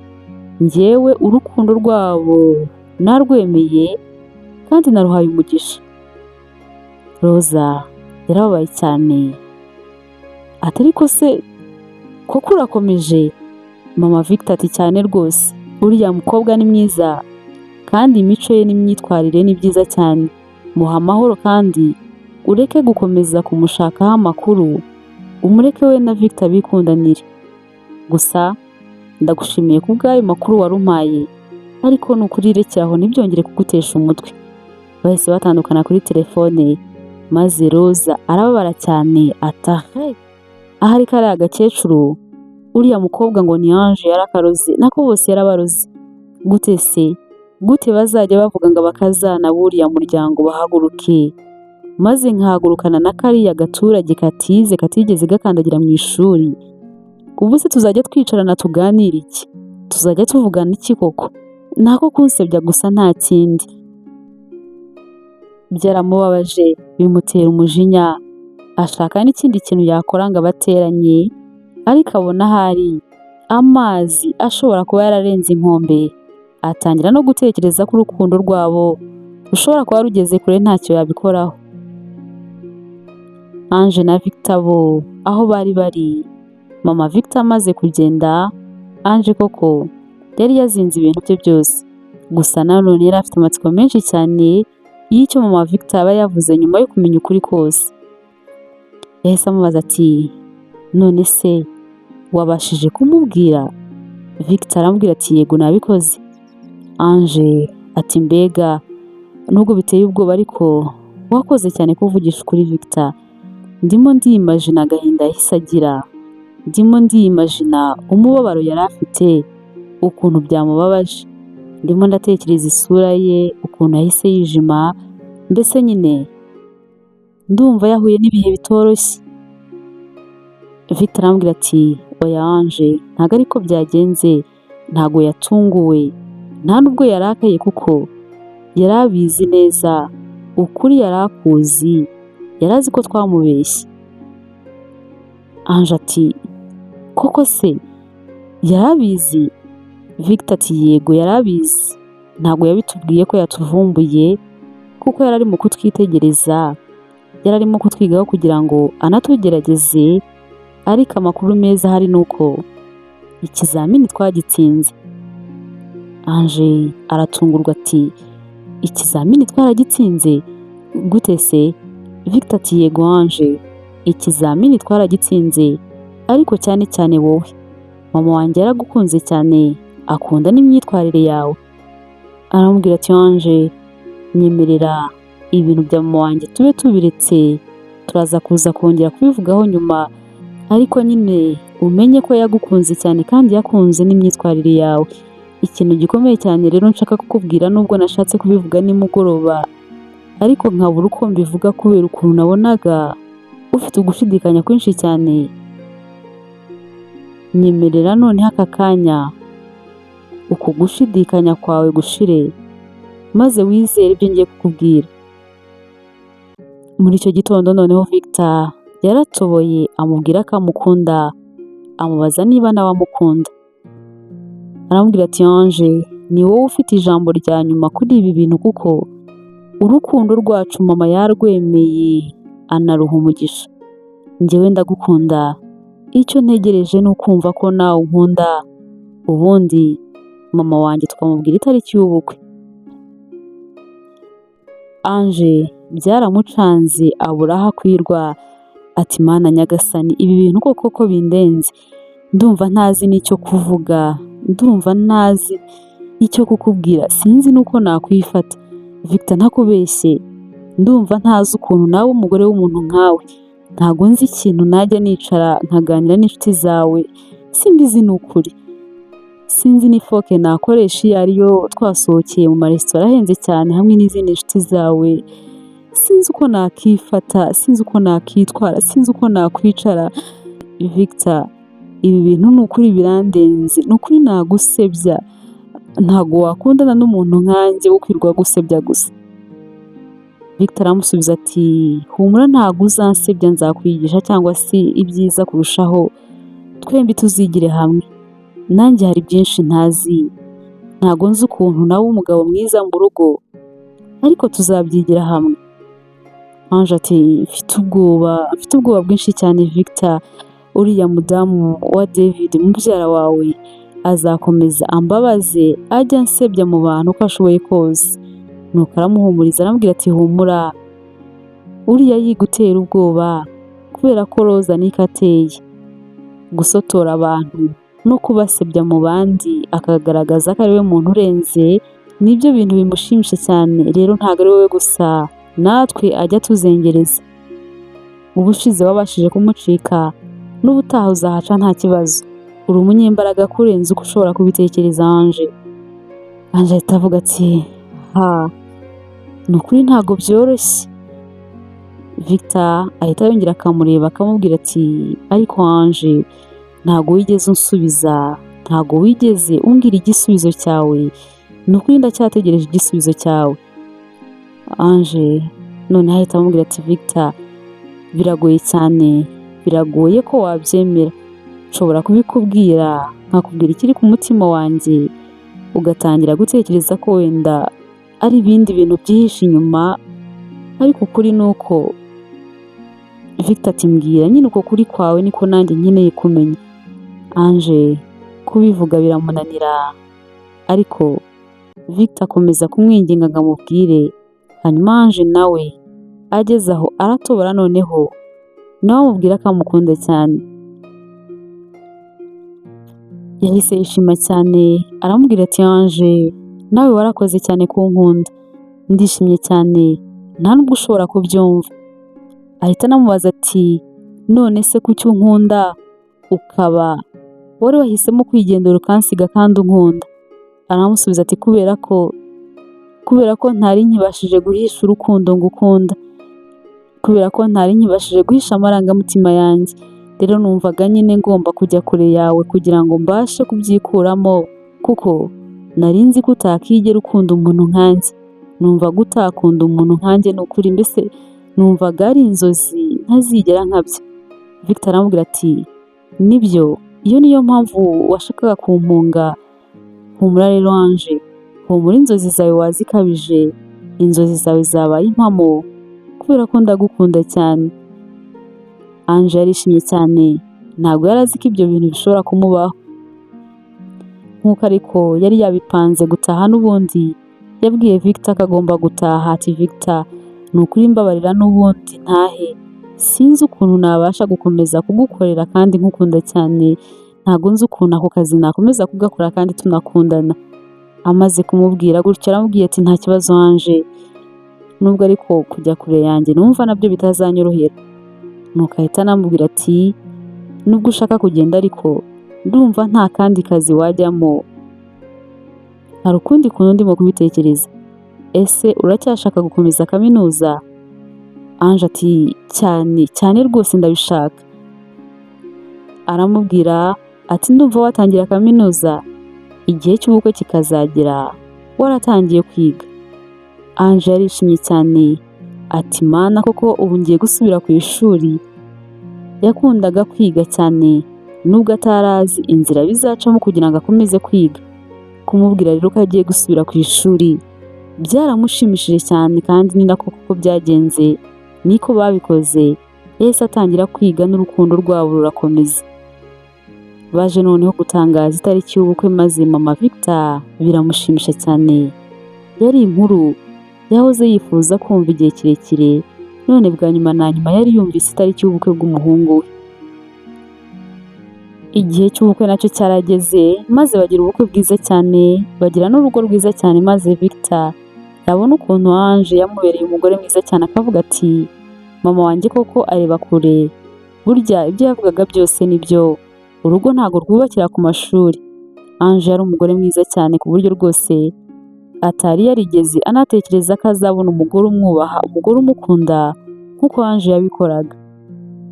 njyewe urukundo rwabo narwemeye kandi naruhaye umugisha. Roza yarababaye cyane ati ariko se koko urakomeje? Mama Victor ati cyane rwose, uriya mukobwa ni mwiza kandi imico ye n'imyitwarire ni byiza cyane. Muha amahoro kandi ureke gukomeza kumushakaho amakuru, umureke we na Victor bikundanire. Gusa ndagushimiye ku bw'ayo makuru wari umpaye, ariko ni ukuri rekera aho ntibyongere kugutesha umutwe. Bahise batandukana kuri telefone maze Roza arababara cyane atahe ahari kariya agakecuru, uriya mukobwa ngo ni Ange yarakaroze, nako bose yarabaroze. Gute se? Gute bazajya bavuga ngo abakazana buriya muryango bahaguruke, maze nkahagurukana na kariya gaturage katize katigeze gakandagira mu ishuri? Ubu se tuzajya twicarana tuganira iki? Tuzajya tuvugana iki koko? Nako kunsebya gusa nta kindi. Byaramubabaje bimutera umujinya, ashaka n'ikindi kintu yakora ngo abateranye, ariko abona ahari amazi ashobora kuba yararenze inkombe. Atangira no gutekereza ko urukundo rwabo rushobora kuba rugeze kure ntacyo yabikoraho. Ange na Victor bo aho bari, Mama Victor amaze kugenda, Ange koko yari yazinze ibintu bye byose. Gusa nanone yari afite amatsiko menshi cyane y'icyo Mama Victor aba yavuze nyuma yo kumenya ukuri kose. Yahise amubaza ati none se wabashije kumubwira? Victor aramubwira ati yego nabikoze. Ange ati mbega nubwo biteye ubwoba ariko wakoze cyane kuvugisha ukuri Victor. Ndimo ndiyimagina agahinda yahise agira, ndimo ndiyimagina umubabaro yari afite ukuntu byamubabaje, ndimo ndatekereza isura ye ukuntu yahise yijima, mbese nyine ndumva yahuye n'ibihe bitoroshye. Victor arambwira ati oya Ange ntabwo ariko byagenze, ntabwo yatunguwe, nta nubwo yarakaye kuko yari abizi neza, ukuri yari akuzi, yari azi ko twamubeshye. Ange ati koko se yari abizi? Victor ati yego yari abizi, ntabwo yabitubwiye ko yatuvumbuye kuko yari arimo kutwitegereza, yari arimo kutwigaho kugira ngo anatugerageze, ariko amakuru meza ahari ni uko ikizamini twagitsinze. Ange aratungurwa ati ikizamini twaragitsinze? Gute se? Victor ati yego Ange, ikizamini twaragitsinze, ariko cyane cyane wowe. Mama wanjye yaragukunze cyane, akunda n'imyitwarire yawe. Aramubwira ati Ange nyemerera ibintu bya mama wanjye tube tubiretse, turaza kuza kongera kubivugaho nyuma, ariko nyine umenye ko yagukunze cyane kandi yakunze n'imyitwarire yawe. Ikintu gikomeye cyane rero nshaka kukubwira, nubwo nashatse kubivuga nimugoroba ariko nkabura uko mbivuga kubera ukuntu nabonaga ufite ugushidikanya kwinshi cyane. Nyemerera noneho aka kanya uku gushidikanya kwawe gushire, maze wizere ibyo ngiye kukubwira. Muri icyo gitondo noneho Victor yaratoboye amubwira ko amukunda, amubaza niba nawe amukunda. Aramubwira ati Ange, ni wowe ufite ijambo rya nyuma kuri ibi bintu kuko urukundo rwacu mama yarwemeye anaruha umugisha. Njyewe ndagukunda, icyo ntegereje ni ukumva ko nawe unkunda, ubundi mama wanjye tukamubwira itariki y'ubukwe. Ange byaramucanze abura aho akwirwa, ati Mana nyagasani, ibi bintu koko bindenze, ndumva ntazi n'icyo kuvuga, ndumva ntazi icyo kukubwira, sinzi n'uko nakwifata. Victor ntakubeshye, ndumva ntazi ukuntu nawe umugore w'umuntu nkawe, ntago nzi ikintu najya nicara nkaganira n'inshuti zawe, simbizi ni ukuri. Sinzi n'ifoke nakoresha iyo ariyo twasohokeye mu maresitora ahenze cyane hamwe n'izindi nshuti zawe, sinzi uko nakifata, sinzi uko nakitwara, sinzi uko nakwicara. Victor, ibi bintu ni ukuri birandenze, ni ukuri nagusebya, ntago wakundana n'umuntu nkanjye wo kwirwa gusebya gusa. Victor aramusubiza ati humura ntago uzansebya, nzakwigisha cyangwa se ibyiza kurushaho, twembi tuzigire hamwe. Nanjye hari byinshi ntazi, ntago nzi ukuntu nawe umugabo mwiza mu rugo, ariko tuzabyigira hamwe. Ange ati mfite ubwoba bwinshi cyane Victor, uriya mudamu wa David mubyara wawe azakomeza ambabaze ajya ansebya mu bantu uko ashoboye kose. Nuko aramuhumuriza aramubwira ati humura, uriya yigutera ubwoba kubera ko Roza niko ateye, gusotora abantu no kubasebya mu bandi akagaragaza ko ari we muntu urenze, nibyo bintu bimushimisha cyane. Rero ntabwo ari wowe gusa, natwe ajya tuzengereza. Ubushize wabashije kumucika, n'ubutaha uzahaca nta kibazo, uri umunyembaraga kurenza uko ushobora kubitekereza Ange. Ange ahita avuga ati ni ukuri ntabwo byoroshye. Victor ahita yongera akamureba akamubwira ati ariko Ange, ntabwo wigeze unsubiza, ntabwo wigeze umbwira igisubizo cyawe, ni ukuri ndacyategereje igisubizo cyawe. Ange noneho ahita amubwira ati Victor, biragoye cyane, biragoye ko wabyemera, nshobora kubikubwira nkakubwira ikiri ku mutima wanjye, ugatangira gutekereza ko wenda ari ibindi bintu byihishe inyuma, ariko ukuri ni uko. Victor ati mbwira nyine uko kuri kwawe niko nanjye nkeneye kumenya. Ange kubivuga biramunanira, ariko Victor akomeza kumwinginga ngo amubwire. Hanyuma Ange nawe ageze aho aratobora, noneho nawe amubwira ko amukunda cyane. Yahise yishima cyane aramubwira ati Ange, nawe warakoze cyane kunkunda, ndishimye cyane, nta nubwo ushobora kubyumva. Ahita anamubaza ati none se kuki unkunda ukaba wari wahisemo kwigendera ukansiga kandi unkunda? Aramusubiza ati kubera ko ntari nkibashije guhisha urukundo ngukunda, kubera ko ntari nkibashije guhisha amarangamutima yanjye, rero numvaga nyine ngomba kujya kure yawe kugira ngo mbashe kubyikuramo, kuko nari nzi ko utakigera ukunda umuntu nkanjye, numvaga utakunda umuntu nkanjye ni ukuri, mbese numvaga ari inzozi ntazigera nkabya. Victor aramubwira ati nibyo, iyo niyo mpamvu washakaga kumpunga. Humura rero Ange, humura, inzozi zawe wazikabije, inzozi zawe zabaye impamo kubera ko ndagukunda cyane. Ange yarishimye cyane, ntabwo yari azi ko ibyo bintu bishobora kumubaho. Nk'uko ariko yari yabipanze gutaha, n'ubundi yabwiye Victor ko agomba gutaha. Ati Victor, ni ukuri mbabarira n'ubundi ntahe, sinzi ukuntu nabasha gukomeza kugukorera kandi nkukunda cyane, ntabwo nzi ukuntu ako kazi nakomeza kugakora kandi tunakundana. Amaze kumubwira gutyo aramubwiye ati nta kibazo Ange, nubwo ariko kujya kure yanjye numva nabyo bitazanyorohera. Nuko ahita anamubwira ati nubwo ushaka kugenda ariko ndumva nta kandi kazi wajyamo, hari ukundi kuntu ndimo kubitekereza. Ese uracyashaka gukomeza kaminuza? Ange ati cyane rwose ndabishaka. Aramubwira ati ndumva watangira kaminuza, igihe cy'ubukwe kikazagera waratangiye kwiga. Ange yarishimye cyane ati mana koko ubu ngiye gusubira ku ishuri. Yakundaga kwiga cyane nubwo atari azi inzira bizacamo kugira ngo akomeze kwiga. Kumubwira rero ko agiye gusubira ku ishuri byaramushimishije cyane, kandi ni nako koko byagenze, niko babikoze. Yahise atangira kwiga n'urukundo rwabo rurakomeza. Baje noneho gutangaza itariki y'ubukwe maze mama Victor biramushimisha cyane. Yari inkuru yahoze yifuza kumva igihe kirekire, none bwa nyuma na nyuma yari yumvise itariki y'ubukwe bw'umuhungu we. Igihe cy'ubukwe nacyo cyarageze maze bagira ubukwe bwiza cyane, bagira n'urugo rwiza cyane, maze Victor yabona ukuntu Ange yamubereye umugore mwiza cyane akavuga ati mama wanjye koko areba kure, burya ibyo yavugaga byose nibyo, urugo ntabwo rwubakira ku mashuri. Ange yari umugore mwiza cyane ku buryo rwose atari yarigeze anatekereza ko azabona umugore umwubaha, umugore umukunda nk'uko Ange yabikoraga.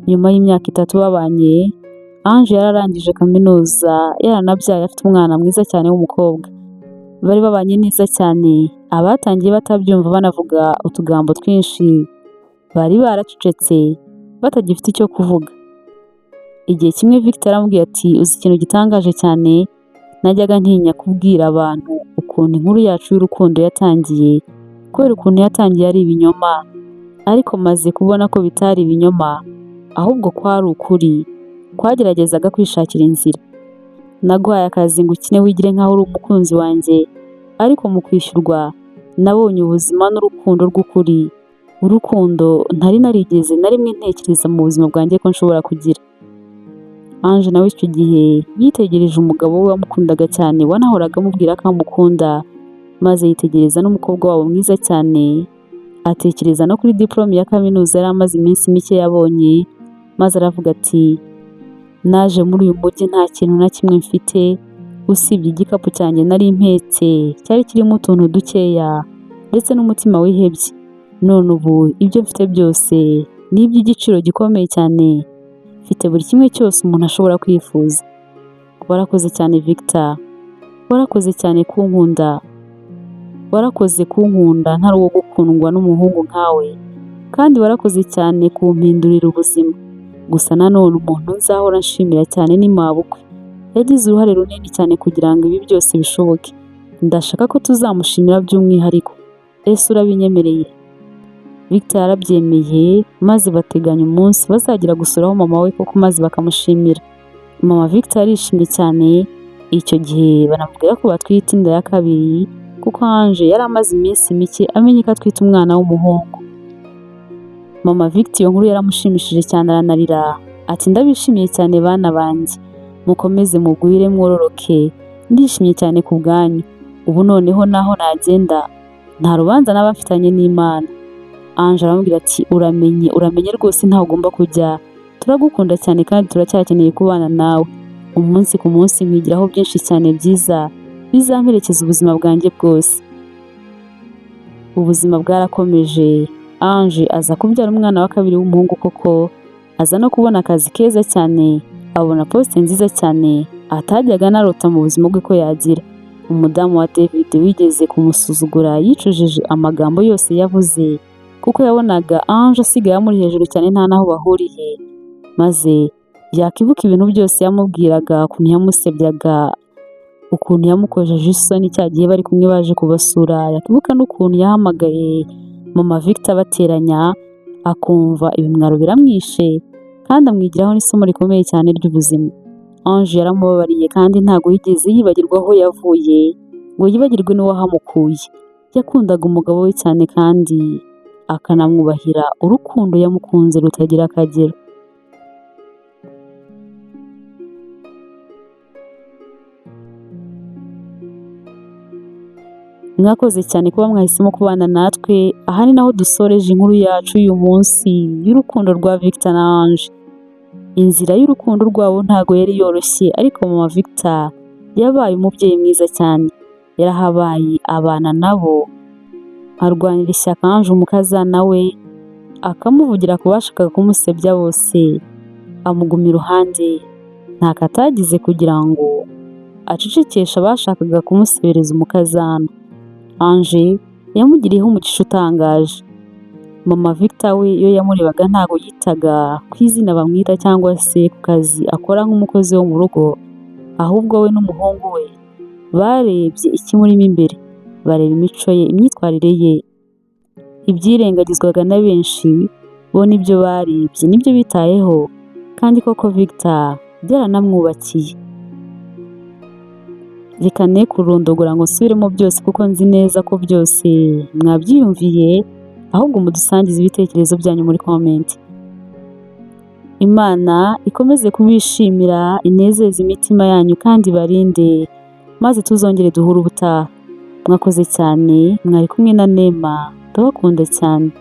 Nyuma y'imyaka 3 babanye, Ange yararangije kaminuza, yaranabyaye, afite umwana mwiza cyane w'umukobwa. Bari babanye neza cyane, abatangiye batabyumva banavuga utugambo twinshi, bari baracecetse batagifite icyo kuvuga. Igihe kimwe Victor aramubwiye ati uzi ikintu gitangaje cyane, najyaga ntinya kubwira abantu ukuntu inkuru yacu y'urukundo yatangiye, kubera ukuntu yatangiye ari ibinyoma, ariko maze kubona ko bitari ibinyoma, ahubwo kwari ukuri twageragezaga kwishakira inzira. Naguhaye akazi ngo ukine wigire nk'aho uri umukunzi wanjye, ariko mu kwishyurwa nabonye ubuzima n'urukundo rw'ukuri, urukundo ntari narigeze na rimwe ntekereza mu buzima bwanjye ko nshobora kugira. Ange nawe icyo gihe yitegereje umugabo we wamukundaga cyane, wanahoraga amubwira ko amukunda, maze yitegereza n'umukobwa wabo mwiza cyane, atekereza no kuri diplome ya kaminuza yari amaze iminsi mike yabonye, maze aravuga ati naje muri uyu mujyi nta kintu na kimwe mfite usibye igikapu cyanjye nari mpetse, cyari kirimo utuntu dukeya ndetse n'umutima wihebye. None ubu ibyo mfite byose ni iby'igiciro gikomeye cyane, mfite buri kimwe cyose umuntu ashobora kwifuza. Warakoze cyane Victor, warakoze cyane kunkunda, warakoze kunkunda ntari uwo gukundwa n'umuhungu nkawe, kandi warakoze cyane kumpindurira ubuzima. Gusa nanone umuntu nzahora nshimira cyane ni mabukwe, yagize uruhare runini cyane kugira ngo ibi byose bishoboke. Ndashaka ko tuzamushimira by'umwihariko, ese urabinyemereye? Victor yarabyemeye, maze bateganya umunsi bazagira gusuraho mama we koko, maze bakamushimira. Mama Victor yarishimye cyane. Icyo gihe banamubwira ko batwite inda ya kabiri, kuko Ange yari amaze iminsi mike amenye ko atwite umwana w'umuhungu. Mama Victor iyo nkuru yaramushimishije cyane, aranarira ati ndabishimiye cyane bana banjye, mukomeze mugwire mwororoke, ndishimye cyane ku bwanyu. Ubu noneho naho nagenda nta rubanza n'abafitanye n'Imana. Ange aramubwira ati uramenye rwose ntaho ugomba kujya, turagukunda cyane kandi turacyakeneye kubana nawe, umunsi ku munsi mwigiraho byinshi cyane byiza bizamperekeza ubuzima bwanjye bwose. Ubuzima bwarakomeje, Ange aza kubyara umwana wa kabiri w'umuhungu koko, aza no kubona akazi keza cyane, abona poste nziza cyane atajyaga narota mu buzima bwe ko yagira. Umudamu wa David wigeze kumusuzugura yicujije amagambo yose yavuze, kuko yabonaga Ange asigaye amuri hejuru cyane nta naho bahuriye, maze yakibuka ibintu byose yamubwiraga, ukuntu yamusebyaga, ukuntu yamukojeje isoni cya gihe bari kumwe baje kubasura, yakibuka n'ukuntu yahamagaye mama Victor bateranya, akumva ibimwaro biramwishe kandi amwigiraho n'isomo rikomeye cyane ry'ubuzima. Ange yaramubabariye kandi ntabwo yigeze yibagirwa aho yavuye ngo yibagirwe n'uwahamukuye. Yakundaga umugabo we cyane kandi akanamwubahira, urukundo yamukunze rutagira akagero. Mwakoze cyane kuba mwahisemo kubana natwe. Aha ni naho dusoreje inkuru yacu y'uyu munsi y'urukundo rwa Victor na Ange. Inzira y'urukundo rwabo ntago yari yoroshye, ariko mama Victor yabaye umubyeyi mwiza cyane, yarahabaye abana nabo, arwanira ishyaka Ange umukazana we, akamuvugira ku bashakaga kumusebya bose, amuguma iruhande, ntako atagize kugira ngo acecekeshe abashakaga kumusebereza umukazana. Ange yamugiriyeho umugisha utangaje. Mama Victor we iyo yamurebaga ntabwo yitaga ku izina bamwita cyangwa se ku kazi akora nk'umukozi wo mu rugo, ahubwo we n'umuhungu we barebye ikimurimo imbere, bareba imico ye, imyitwarire ye. Ibyirengagizwaga na benshi bo nibyo barebye, nibyo bitayeho, kandi koko Victor byaranamwubakiye. Reka ne kurondogora ngo nsubiremo byose kuko nzi neza ko byose mwabyiyumviye, ahubwo mudusangize ibitekerezo byanyu muri comment. Imana ikomeze kubishimira, inezeze imitima yanyu kandi barinde, maze tuzongere duhure ubutaha. Mwakoze cyane, mwari kumwe na Neema, ndabakunda cyane.